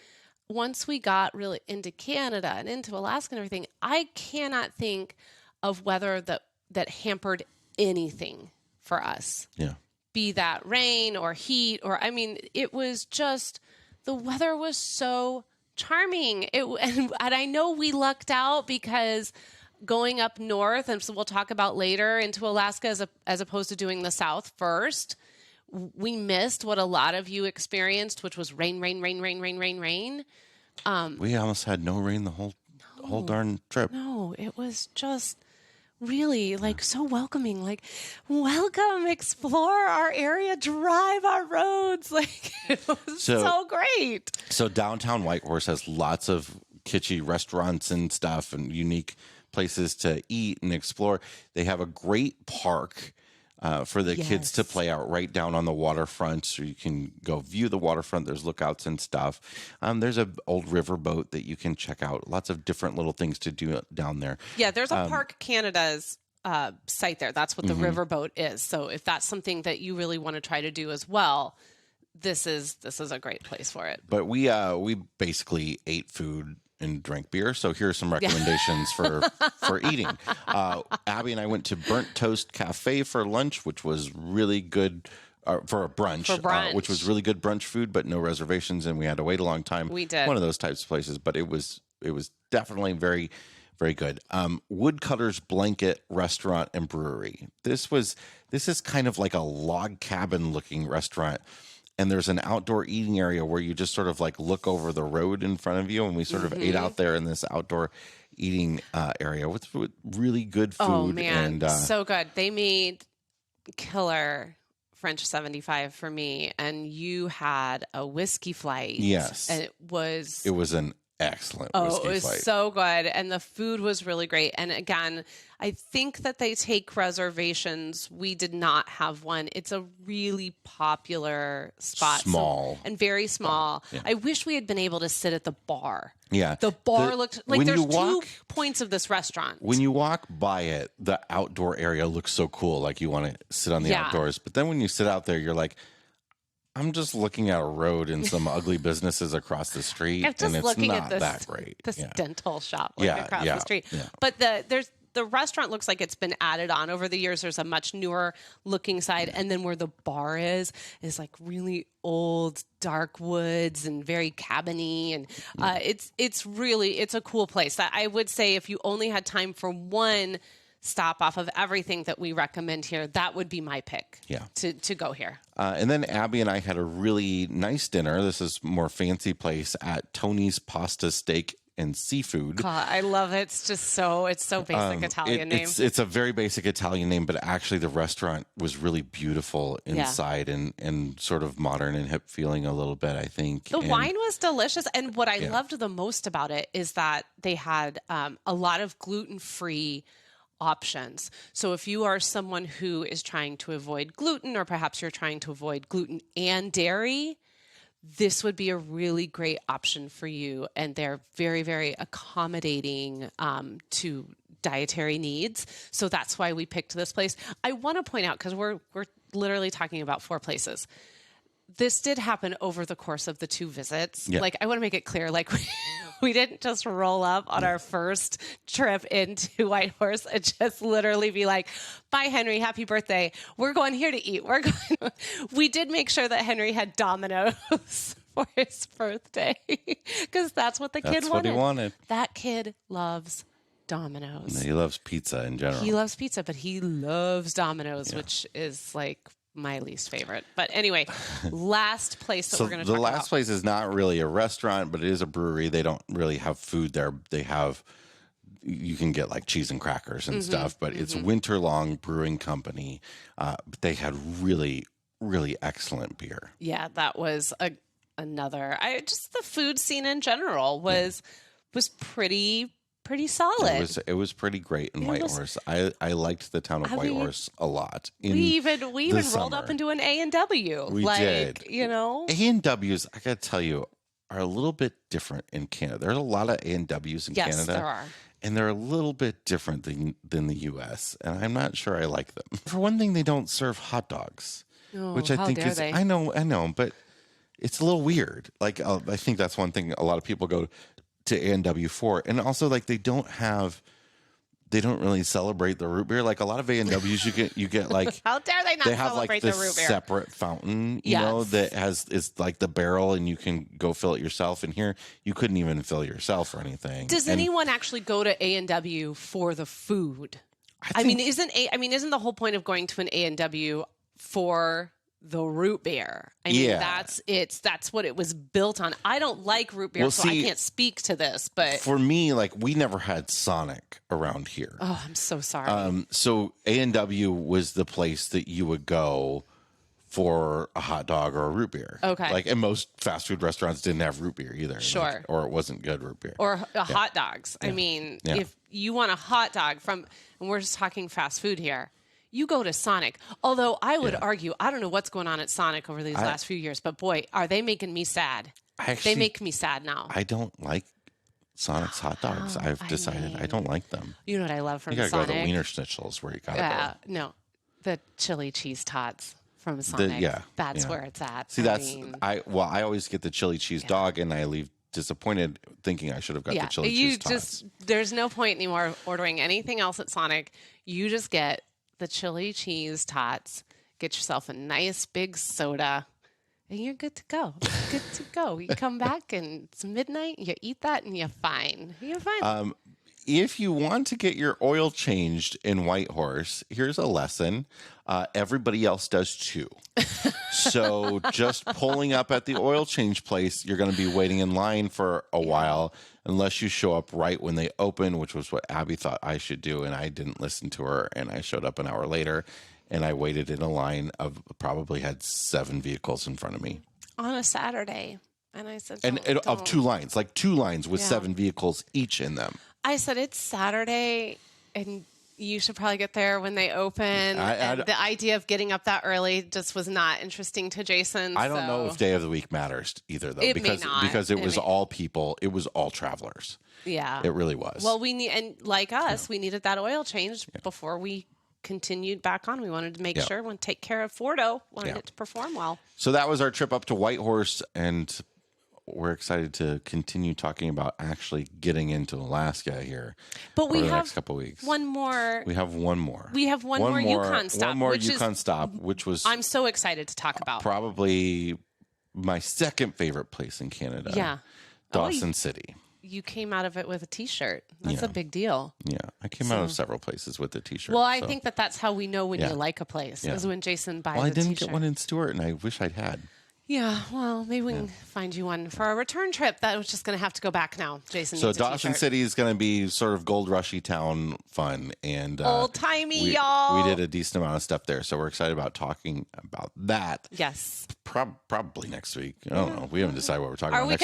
Once we got really into Canada and into Alaska and everything, I cannot think of weather that hampered anything for us. Yeah. Be that rain or heat it was just, the weather was so charming. And I know we lucked out because going up north, and so we'll talk about later, into Alaska as opposed to doing the south first, we missed what a lot of you experienced, which was rain. We almost had no rain the whole darn trip. No, it was just really so welcoming, welcome, explore our area, drive our roads. It was so great. So downtown Whitehorse has lots of kitschy restaurants and stuff and unique places to eat and explore. They have a great park for the kids to play out right down on the waterfront, so you can go view the waterfront. There's lookouts and stuff. There's an old riverboat that you can check out. Lots of different little things to do down there. Yeah, there's a Park Canada's site there. That's what the riverboat is. So if that's something that you really want to try to do as well, this is a great place for it. But we basically ate food and drank beer. So here are some recommendations for eating. Abby and I went to Burnt Toast Cafe for lunch, which was really good. For brunch. Which was really good brunch food, but no reservations, and we had to wait a long time. We did. One of those types of places, but it was definitely very, very good. Woodcutter's Blanket Restaurant and Brewery. This is kind of like a log cabin looking restaurant. And there's an outdoor eating area where you just sort of look over the road in front of you. And we sort of ate out there in this outdoor eating area with really good food. Oh, man. And, so good. They made killer French 75 for me. And you had a whiskey flight. Yes. And it was an excellent whiskey it was flight. So good. And the food was really great. And again, I think that they take reservations. We did not have one. It's a really popular spot. Small. And very small. Yeah. I wish we had been able to sit at the bar. Yeah. The bar looked like there's 2 points of this restaurant. When you walk by it, the outdoor area looks so cool. Like you want to sit on the outdoors. But then when you sit out there, you're like, I'm just looking at a road and some ugly businesses across the street, and it's not that great. This dental shop across the street. Yeah. But the restaurant looks like it's been added on over the years. There's a much newer looking side, and then where the bar is really old, dark woods and very cabiny, and it's a cool place. I would say if you only had time for one stop off of everything that we recommend here, that would be my pick to go here. And then Abby and I had a really nice dinner. This is a more fancy place at Tony's Pasta, Steak, and Seafood. God, I love it. It's so basic Italian name. It's a very basic Italian name, but actually the restaurant was really beautiful inside and sort of modern and hip feeling a little bit, I think. The wine was delicious. And what I loved the most about it is that they had a lot of gluten-free options. So if you are someone who is trying to avoid gluten, or perhaps you're trying to avoid gluten and dairy, this would be a really great option for you. And they're very, very accommodating to dietary needs. So that's why we picked this place. I want to point out, because we're literally talking about 4 places. This did happen over the course of the 2 visits. Yeah. I want to make it clear, we didn't just roll up on our first trip into Whitehorse and just literally be like, bye, Henry, happy birthday. We're going here to eat. We did make sure that Henry had Domino's for his birthday, because that's what the kid wanted. That's what he wanted. That kid loves Domino's. He loves pizza in general. He loves pizza, but he loves Domino's, which is my least favorite. But anyway, last place that we're going to talk about. The last place is not really a restaurant, but it is a brewery. They don't really have food there. You can get cheese and crackers and stuff, but it's Winterlong Brewing Company. They had really, really excellent beer. Yeah, that was another. Just the food scene in general was pretty solid. It was pretty great in Whitehorse. I liked the town of Whitehorse a lot. We even rolled up into an A&W. We did. A&Ws, I got to tell you, are a little bit different in Canada. There's a lot of A&Ws in Canada. Yes, there are. And they're a little bit different than the U.S. And I'm not sure I like them. For one thing, they don't serve hot dogs, which I think is, I know, but it's a little weird. Like, I think that's one thing a lot of people go to A&W for. And also, like, they don't really celebrate the root beer. Like a lot of A&Ws, you get like, how dare they not have celebrate like the this root beer? separate fountain, you know, that is like the barrel, and you can go fill it yourself. And here, you couldn't even fill yourself or anything. Does anyone actually go to A&W for the food? Isn't the whole point of going to an A&W for the root beer? That's what it was built on. I don't like root beer, so I can't speak to this. But for me, like, we never had Sonic around here. Oh, I'm so sorry. So A&W was the place that you would go for a hot dog or a root beer. Okay. Like, and most fast food restaurants didn't have root beer either. Sure. Like, or it wasn't good root beer. Or hot dogs. Yeah. I mean, if you want a hot dog and we're just talking fast food here, you go to Sonic. Although I would argue, I don't know what's going on at Sonic over these last few years, but boy, are they making me sad. They make me sad now. I don't like Sonic's hot dogs. I've decided I don't like them. You know what I love from Sonic? You gotta Sonic? go to Wiener Schnitzel's where you gotta go. No, the chili cheese tots from Sonic. That's where it's at. See, I always get the chili cheese dog, and I leave disappointed thinking I should have got the chili cheese tots. There's no point anymore ordering anything else at Sonic. You just get the chili cheese tots, get yourself a nice big soda, and you're good to go. Good to go. You come back and it's midnight, you eat that, and you're fine. You're fine. If you want to get your oil changed in Whitehorse, here's a lesson. Everybody else does too. So just pulling up at the oil change place, you're going to be waiting in line for a while unless you show up right when they open, which was what Abby thought I should do. And I didn't listen to her. And I showed up an hour later and I waited in a line of probably had 7 vehicles in front of me. On a Saturday. And I said, of 2 lines, like 2 lines with 7 vehicles each in them. I said, it's Saturday and you should probably get there when they open. And the idea of getting up that early just was not interesting to Jason. I don't know if day of the week matters either, though, because it was all people. It was all travelers. Yeah, it really was. Well, we needed that oil change before we continued back on. We wanted to make sure and take care of Fordo, wanted it to perform well. So that was our trip up to Whitehorse, and we're excited to continue talking about actually getting into Alaska here. But we have the next couple of weeks. One more. We have one more. We have one more Yukon stop. One more Yukon stop, which was I'm so excited to talk about. Probably my second favorite place in Canada. Yeah, Dawson City. You came out of it with a T-shirt. That's a big deal. Yeah, I came out of several places with a T-shirt. Well, I think that's how we know when you like a place, is when Jason buys a T-shirt. Well, I didn't get one in Stewart, and I wish I'd had. Yeah, well, maybe we can find you one for our return trip. That was just going to have to go back now. Jason needs a Dawson City is going to be sort of gold rushy town fun. And old-timey, y'all. We did a decent amount of stuff there, so we're excited about talking about that. Yes. Probably next week. I don't know. We haven't decided what we're talking about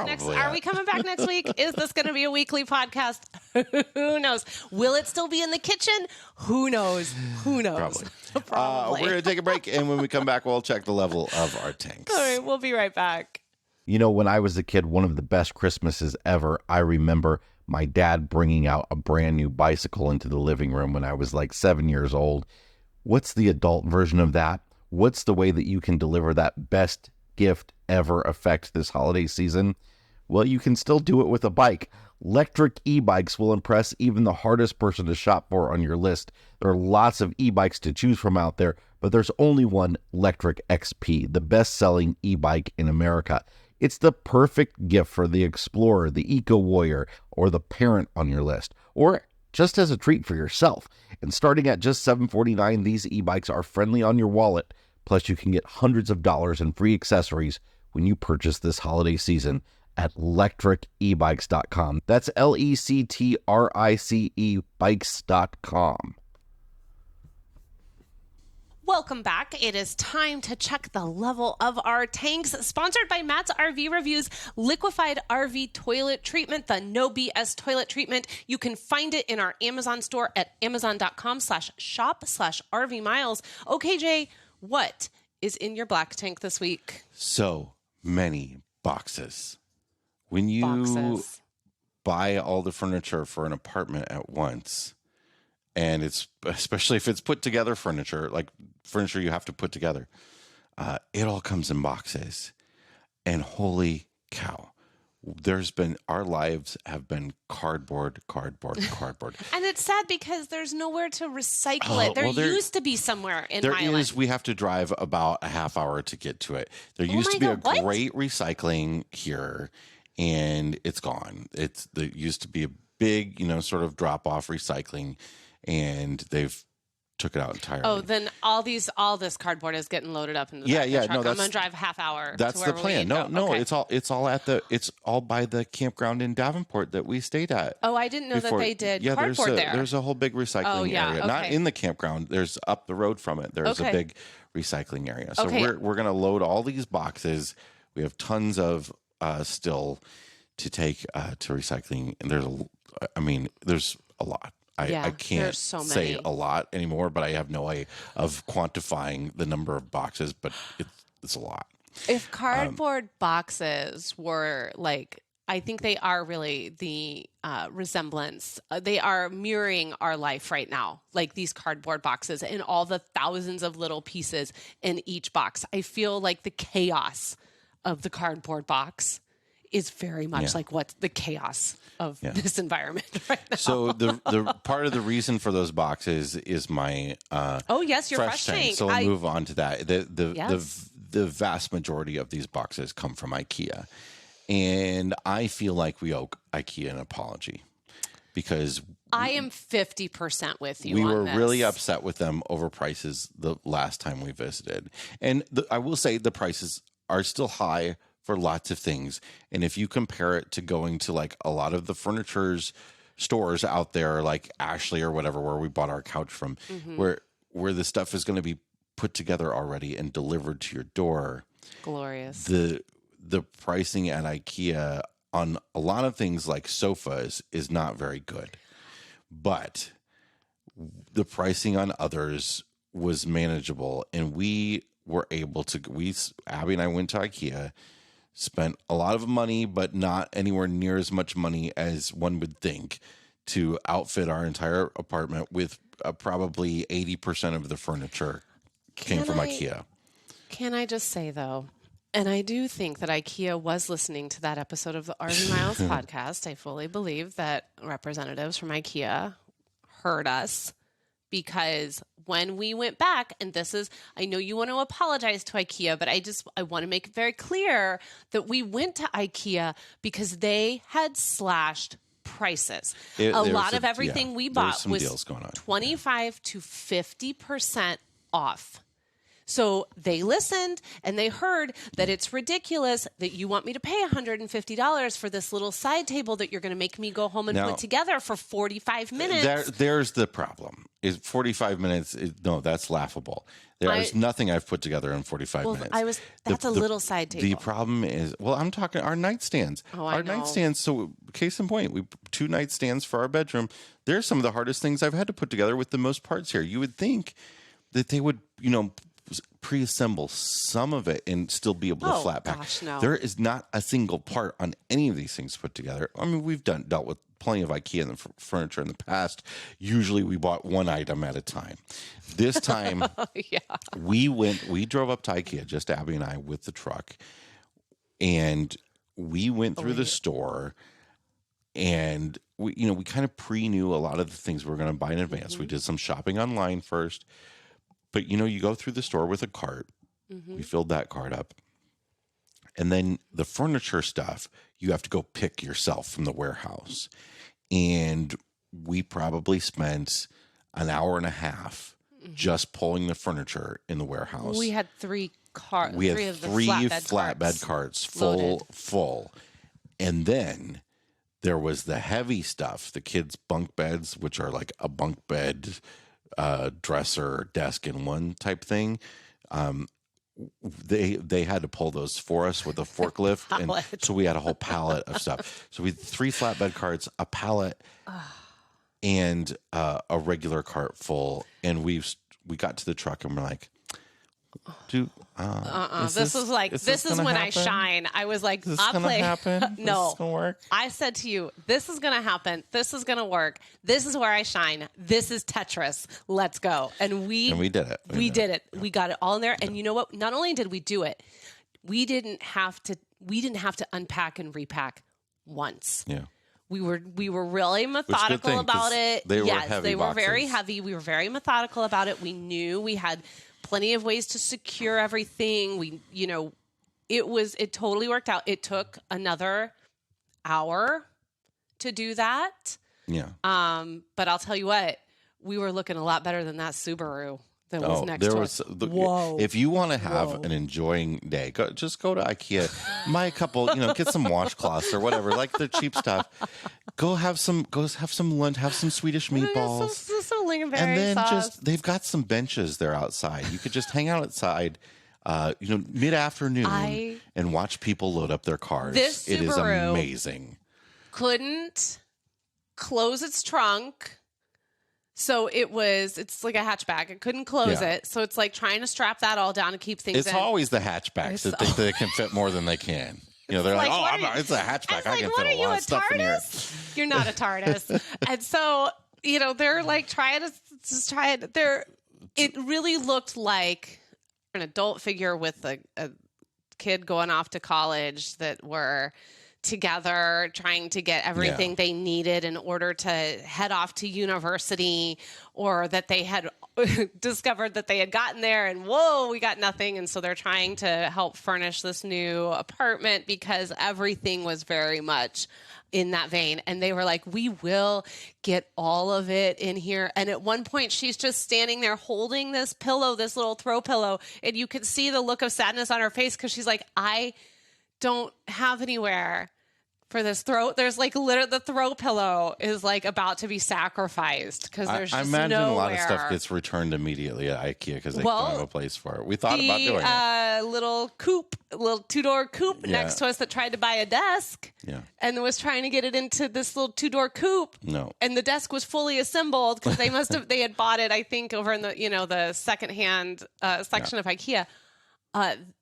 next week. Are we coming back next week? Is this going to be a weekly podcast? Who knows? Will it still be in the kitchen? Who knows? Probably. Probably. We're going to take a break, and when we come back, we'll check the level of our tanks. All right, we'll be right back. You know, when I was a kid, one of the best Christmases ever, I remember my dad bringing out a brand new bicycle into the living room when I was like 7 years old. What's the adult version of that? What's the way that you can deliver that best gift ever effect this holiday season? Well, you can still do it with a bike. Electric e-bikes will impress even the hardest person to shop for on your list. There are lots of e-bikes to choose from out there, but there's only one Electric XP, the best-selling e-bike in America. It's the perfect gift for the explorer, the eco-warrior, or the parent on your list, or just as a treat for yourself. And starting at just $749, these e-bikes are friendly on your wallet. Plus, you can get hundreds of dollars in free accessories when you purchase this holiday season at electricebikes.com. That's LECTRICE bikes.com. Welcome back. It is time to check the level of our tanks. Sponsored by Matt's RV Reviews, liquefied RV toilet treatment, the no BS toilet treatment. You can find it in our Amazon store at amazon.com/shop/RV miles. Okay, Jay, what is in your black tank this week? So many boxes. When you buy all the furniture for an apartment at once, and it's especially if it's put together furniture, like furniture you have to put together, it all comes in boxes. And holy cow, our lives have been cardboard. And it's sad because there's nowhere to recycle it. There used to be somewhere in Highland. We have to drive about a half hour to get to it. There used to be a great recycling here, and it's gone. There used to be a big, sort of drop-off recycling, and they've took it out entirely. Oh, then all this cardboard is getting loaded up into the back of the truck. I'm going to drive a half hour. That's the plan. No, okay. It's all by the campground in Davenport that we stayed at. Oh, I didn't know that they did cardboard there. There's a whole big recycling area. Okay. Not in the campground. There's up the road from it. There's a big recycling area. So we're going to load all these boxes. We have tons of still to take to recycling, and there's a lot. I can't say a lot anymore, but I have no way of quantifying the number of boxes, but it's a lot. If cardboard boxes were I think they are really the resemblance. They are mirroring our life right now, like these cardboard boxes and all the thousands of little pieces in each box. I feel like the chaos of the cardboard box is very much like what's the chaos of this environment right now. So the part of the reason for those boxes is my your fresh tank. So we'll move on to that. The vast majority of these boxes come from IKEA, and I feel like we owe IKEA an apology because I am 50% with you. We were this. Really upset with them over prices the last time we visited, and I will say the prices are still high for lots of things. And if you compare it to going to a lot of the furniture stores out there, like Ashley or whatever, where we bought our couch from, where the stuff is going to be put together already and delivered to your door. Glorious. The pricing at IKEA on a lot of things like sofas is not very good. But the pricing on others was manageable, and we were able to, Abby and I went to IKEA, spent a lot of money, but not anywhere near as much money as one would think to outfit our entire apartment with probably 80% of the furniture came from IKEA. Can I just say, though, and I do think that IKEA was listening to that episode of the RV Miles podcast. I fully believe that representatives from IKEA heard us, because when we went back, and I know you want to apologize to IKEA, but I want to make it very clear that we went to IKEA because they had slashed prices. A lot of everything we bought was 25 to 50% off. So they listened and they heard that it's ridiculous that you want me to pay $150 for this little side table that you're going to make me go home and put together for 45 minutes. There's the problem. Is 45 minutes? No, that's laughable. There's nothing I've put together in 45 minutes. That's a little side table. The problem is, I'm talking our nightstands. Our nightstands. So case in point, we 2 nightstands for our bedroom. They're some of the hardest things I've had to put together with the most parts here. You would think that they would, pre-assemble some of it and still be able to flat pack. Gosh, no. There is not a single part on any of these things put together. I mean, we've dealt with plenty of IKEA and furniture in the past. Usually we bought one item at a time. This time we drove up to IKEA, just Abby and I, with the truck, and we went through the store, and we kind of pre-knew a lot of the things we were going to buy in advance. We did some shopping online first. But, you go through the store with a cart. We filled that cart up. And then the furniture stuff, you have to go pick yourself from the warehouse. And we probably spent an hour and a half just pulling the furniture in the warehouse. We had three carts. We had three flatbed carts full. And then there was the heavy stuff, the kids' bunk beds, which are like a bunk bed dresser, desk in one type thing. They had to pull those for us with a forklift, and so we had a whole pallet of stuff. So we had 3 flatbed carts, a pallet, and a regular cart full. And we got to the truck and we're like, dude, this is when happen? I shine. I was like, I'll play. Happen? No, this is gonna work? I said to you, this is going to happen. This is going to work. This is where I shine. This is Tetris. Let's go. And we did it. We did it. We got it all in there. And you know what? Not only did we do it, we didn't have to unpack and repack once. Yeah. We were really methodical about it. They were very heavy. We were very methodical about it. We knew we had plenty of ways to secure everything. It totally worked out. It took another hour to do that. Yeah. But I'll tell you what, we were looking a lot better than that Subaru that was next to us. Whoa. If you want to have an enjoying day, just go to IKEA, buy a couple, get some washcloths or whatever, like the cheap stuff. Go have some lunch, have some Swedish meatballs. Some lingonberry and then sauce. they've got some benches there outside. You could just hang out outside, mid-afternoon and watch people load up their cars. This it is Subaru amazing. Couldn't close its trunk. So it's like a hatchback. It couldn't close it. So it's like trying to strap that all down and keep things in. It's always the hatchbacks that think they can fit more than they can. They're like, it's a hatchback. I can fit a lot of stuff in here. You're not a TARDIS. And so, they're like trying to just try it. It really looked like an adult figure with a kid going off to college that were together trying to get everything they needed in order to head off to university, or that they had discovered that they had gotten there and whoa, we got nothing. And so they're trying to help furnish this new apartment because everything was very much in that vein. And they were like, we will get all of it in here. And at one point she's just standing there holding this pillow, this little throw pillow. And you could see the look of sadness on her face because she's like, I don't have anywhere for this throw. There's like literally the throw pillow is like about to be sacrificed because there's just I imagine nowhere. A lot of stuff gets returned immediately at IKEA because they don't have a place for it. We thought about doing it. Little 2-door coupe next to us that tried to buy a desk and was trying to get it into this little 2-door coupe. No. And the desk was fully assembled because they had bought it, I think, over in the secondhand section of IKEA.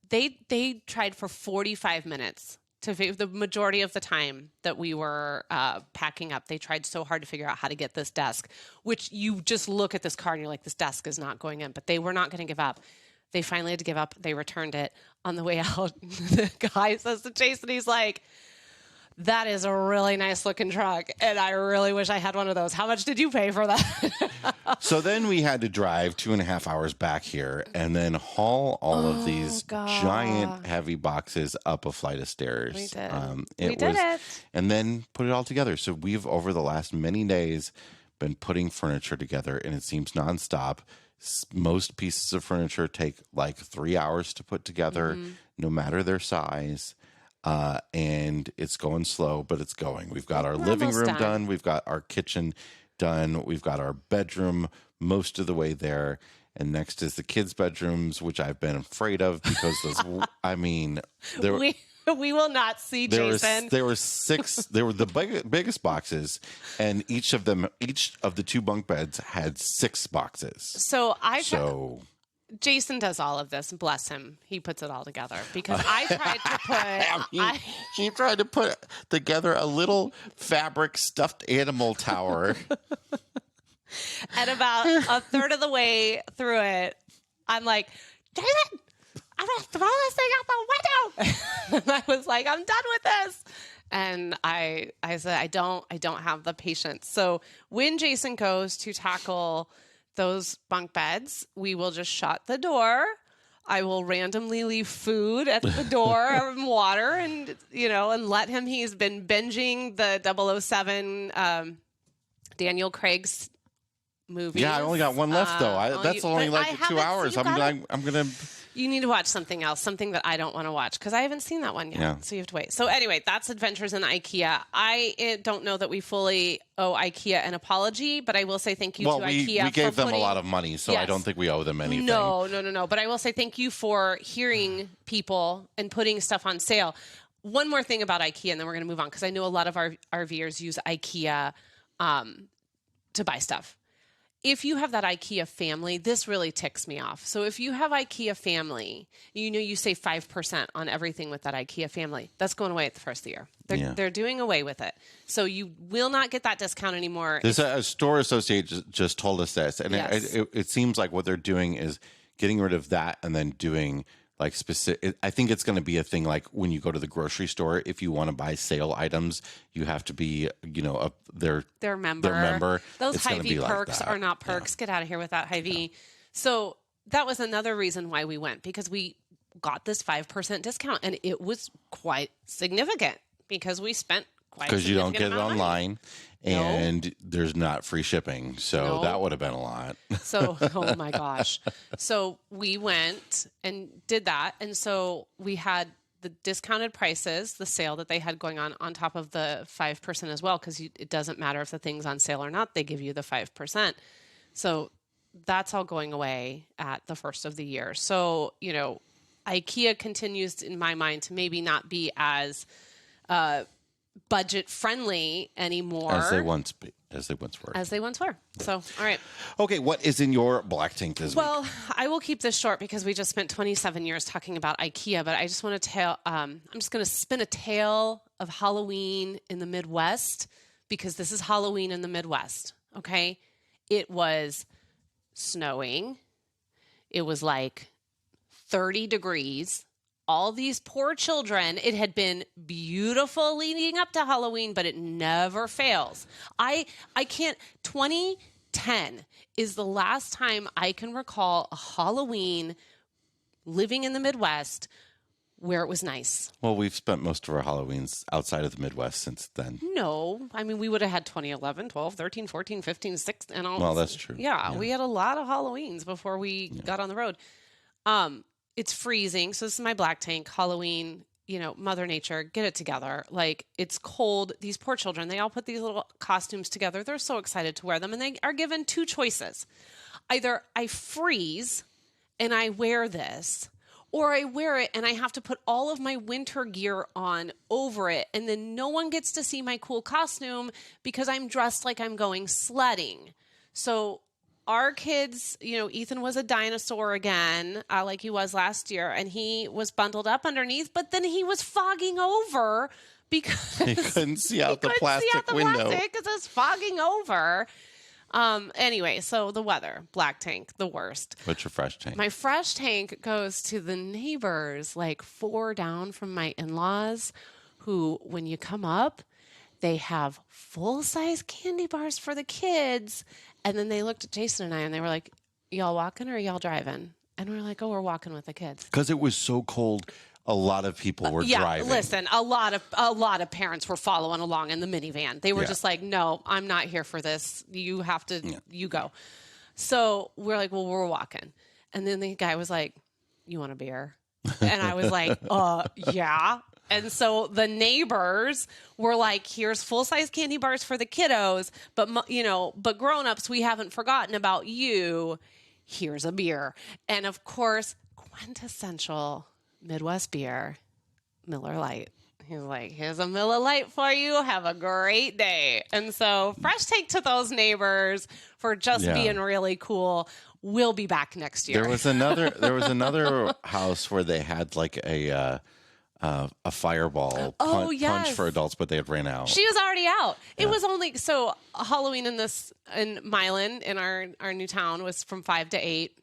They tried for 45 minutes. The majority of the time that we were packing up, they tried so hard to figure out how to get this desk, which you just look at this car and you're like, this desk is not going in. But they were not going to give up. They finally had to give up. They returned it. On the way out, the guy says to Jason, he's like, that is a really nice looking truck, and I really wish I had one of those. How much did you pay for that? So then we had to drive 2.5 hours back here and then haul all of these giant heavy boxes up a flight of stairs. We did. Did it. And then put it all together. So we've, over the last many days, been putting furniture together, and it seems nonstop. Most pieces of furniture take like 3 hours to put together, no matter their size. And it's going slow, but it's going. We've got our living room done. We've got our kitchen done. We've got our bedroom most of the way there. And next is the kids' bedrooms, which I've been afraid of because those, we will not see Jason. There were 6. There were the biggest boxes, and each of the 2 bunk beds had 6 boxes. So Jason does all of this. Bless him. He puts it all together because I tried to put. He tried to put together a little fabric stuffed animal tower. And about a third of the way through it, I'm like, Jason, I'm going to throw this thing out the window. And I was like, I'm done with this. And I said, I don't have the patience. So when Jason goes to tackle those bunk beds, we will just shut the door. I will randomly leave food at the door and water and let him. He's been binging the 007 Daniel Craig's movies. Yeah, I only got one left though. That's only like 2 hours. I'm gonna You need to watch something else, something that I don't want to watch because I haven't seen that one yet. Yeah. So you have to wait. So anyway, that's Adventures in IKEA. I don't know that we fully owe IKEA an apology, but I will say thank you to IKEA. We gave for them putting, a lot of money, so I don't think we owe them anything. No. But I will say thank you for hearing people and putting stuff on sale. One more thing about IKEA, and then we're going to move on because I know a lot of our RVers use IKEA to buy stuff. If you have that IKEA family, this really ticks me off. So if you have IKEA family, you save 5% on everything with that IKEA family. That's going away at the first of the year. They're doing away with it. So you will not get that discount anymore. There's a store associate just told us this, and it seems like what they're doing is getting rid of that and then doing like specific. I think it's going to be a thing like when you go to the grocery store, if you want to buy sale items, you have to be, their member. Those Hy-Vee perks are not perks. Get out of here with that Hy-Vee. So that was another reason why we went, because we got this 5% discount, and it was quite significant because we spent quite because you don't get it online. And there's not free shipping. So that would have been a lot. So, oh my gosh. So we went and did that. And so we had the discounted prices, the sale that they had going on top of the 5% as well, because it doesn't matter if the thing's on sale or not, they give you the 5%. So that's all going away at the first of the year. So, IKEA continues, in my mind, to maybe not be as budget friendly anymore as they once were. So, all right. Okay, what is in your black tank this week? Well, I will keep this short because we just spent 27 years talking about IKEA, but I just want to I'm just going to spin a tale of Halloween in the Midwest, because this is Halloween in the Midwest. Okay. It was snowing. It was like 30 degrees. All these poor children, it had been beautiful leading up to Halloween, but it never fails. I can't, 2010 is the last time I can recall a Halloween living in the Midwest where it was nice. Well, we've spent most of our Halloweens outside of the Midwest since then. No, I mean, we would have had 2011, 12, 13, 14, 15, 16, and all. Well, that's true. Yeah, we had a lot of Halloweens before we got on the road. It's freezing. So this is my black tank. Halloween, Mother Nature, get it together. Like, it's cold. These poor children, they all put these little costumes together. They're so excited to wear them. And they are given two choices. Either I freeze and I wear this, or I wear it and I have to put all of my winter gear on over it. And then no one gets to see my cool costume because I'm dressed like I'm going sledding. So our kids, Ethan was a dinosaur again, like he was last year, and he was bundled up underneath, but then he was fogging over because he couldn't see out the plastic window because it's fogging over. Anyway, so the weather, black tank, the worst. What's your fresh tank? My fresh tank goes to the neighbors, like 4 down from my in-laws, who, when you come up, they have full-size candy bars for the kids. And then they looked at Jason and I, and they were like, y'all walking or y'all driving? And we're like, oh, we're walking with the kids. Because it was so cold, a lot of people were driving. Listen, a lot of parents were following along in the minivan. They were just like, no, I'm not here for this. You have to, you go. So we're like, well, we're walking. And then the guy was like, you want a beer? And I was like, yeah. And so the neighbors were like, here's full-size candy bars for the kiddos, but grown-ups, we haven't forgotten about you. Here's a beer. And of course, quintessential Midwest beer, Miller Lite. He's like, here's a Miller Lite for you. Have a great day. And so fresh take to those neighbors for just being really cool. We'll be back next year. There was another house where they had like a fireball punch for adults, but they had ran out. She was already out. It was only Halloween in Milan, in our new town, was from 5 to 8,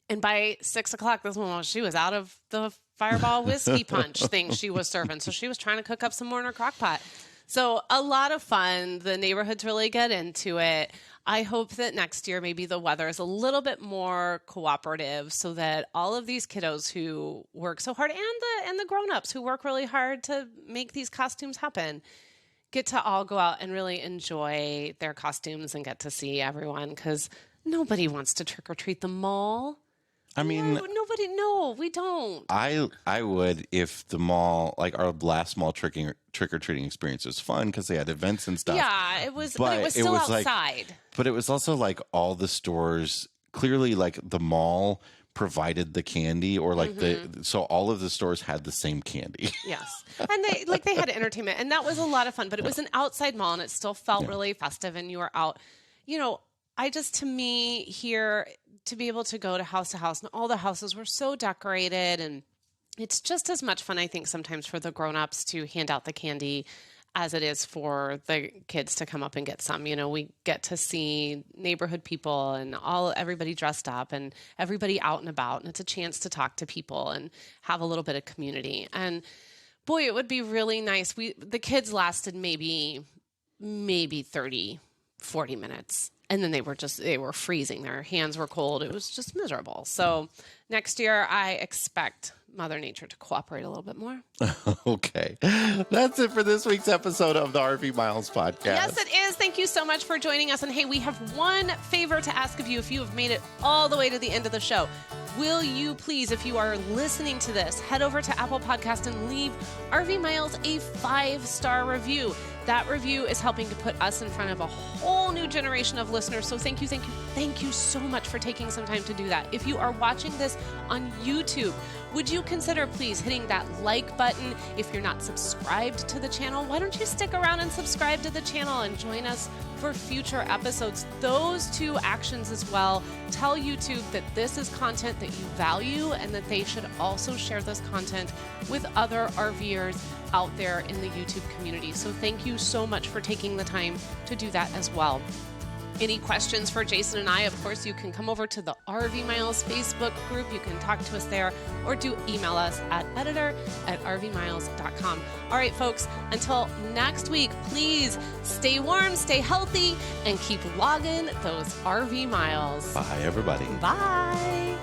and by 6 o'clock this woman, she was out of the fireball whiskey punch thing she was serving. So she was trying to cook up some more in her crock pot. So a lot of fun. The neighborhoods really get into it. I hope that next year maybe the weather is a little bit more cooperative so that all of these kiddos who work so hard and the grown-ups who work really hard to make these costumes happen get to all go out and really enjoy their costumes and get to see everyone, because nobody wants to trick or treat the mall. I mean, no, we don't. I would if the mall, like our last mall trick or treating experience was fun because they had events and stuff. Yeah, it was, but it was still outside. But it was also like all the stores, clearly like the mall provided the candy, or like so all of the stores had the same candy. Yes. And they had entertainment, and that was a lot of fun, but it was an outside mall and it still felt really festive, and you were out. To me here, to be able to go to house, and all the houses were so decorated, and it's just as much fun, I think, sometimes for the grown-ups to hand out the candy as it is for the kids to come up and get some. We get to see neighborhood people and everybody dressed up and everybody out and about, and it's a chance to talk to people and have a little bit of community. And boy, it would be really nice. The kids lasted maybe 30, 40 minutes. And then they were freezing. Their hands were cold. It was just miserable. So next year, I expect Mother Nature to cooperate a little bit more. Okay. That's it for this week's episode of the RV Miles podcast. Yes, it is. Thank you so much for joining us. And hey, we have one favor to ask of you if you have made it all the way to the end of the show. Will you please, if you are listening to this, head over to Apple Podcast and leave RV Miles a 5-star review. That review is helping to put us in front of a whole new generation of listeners. So thank you so much for taking some time to do that. If you are watching this on YouTube, would you consider please hitting that like button? If you're not subscribed to the channel, why don't you stick around and subscribe to the channel and join us for future episodes? Those two actions as well tell YouTube that this is content that you value and that they should also share this content with other RVers out there in the YouTube community. So thank you so much for taking the time to do that as well. Any questions for Jason and I, of course, you can come over to the RV Miles Facebook group. You can talk to us there, or do email us at editor@rvmiles.com. All right, folks, until next week, please stay warm, stay healthy, and keep logging those RV miles. Bye, everybody. Bye.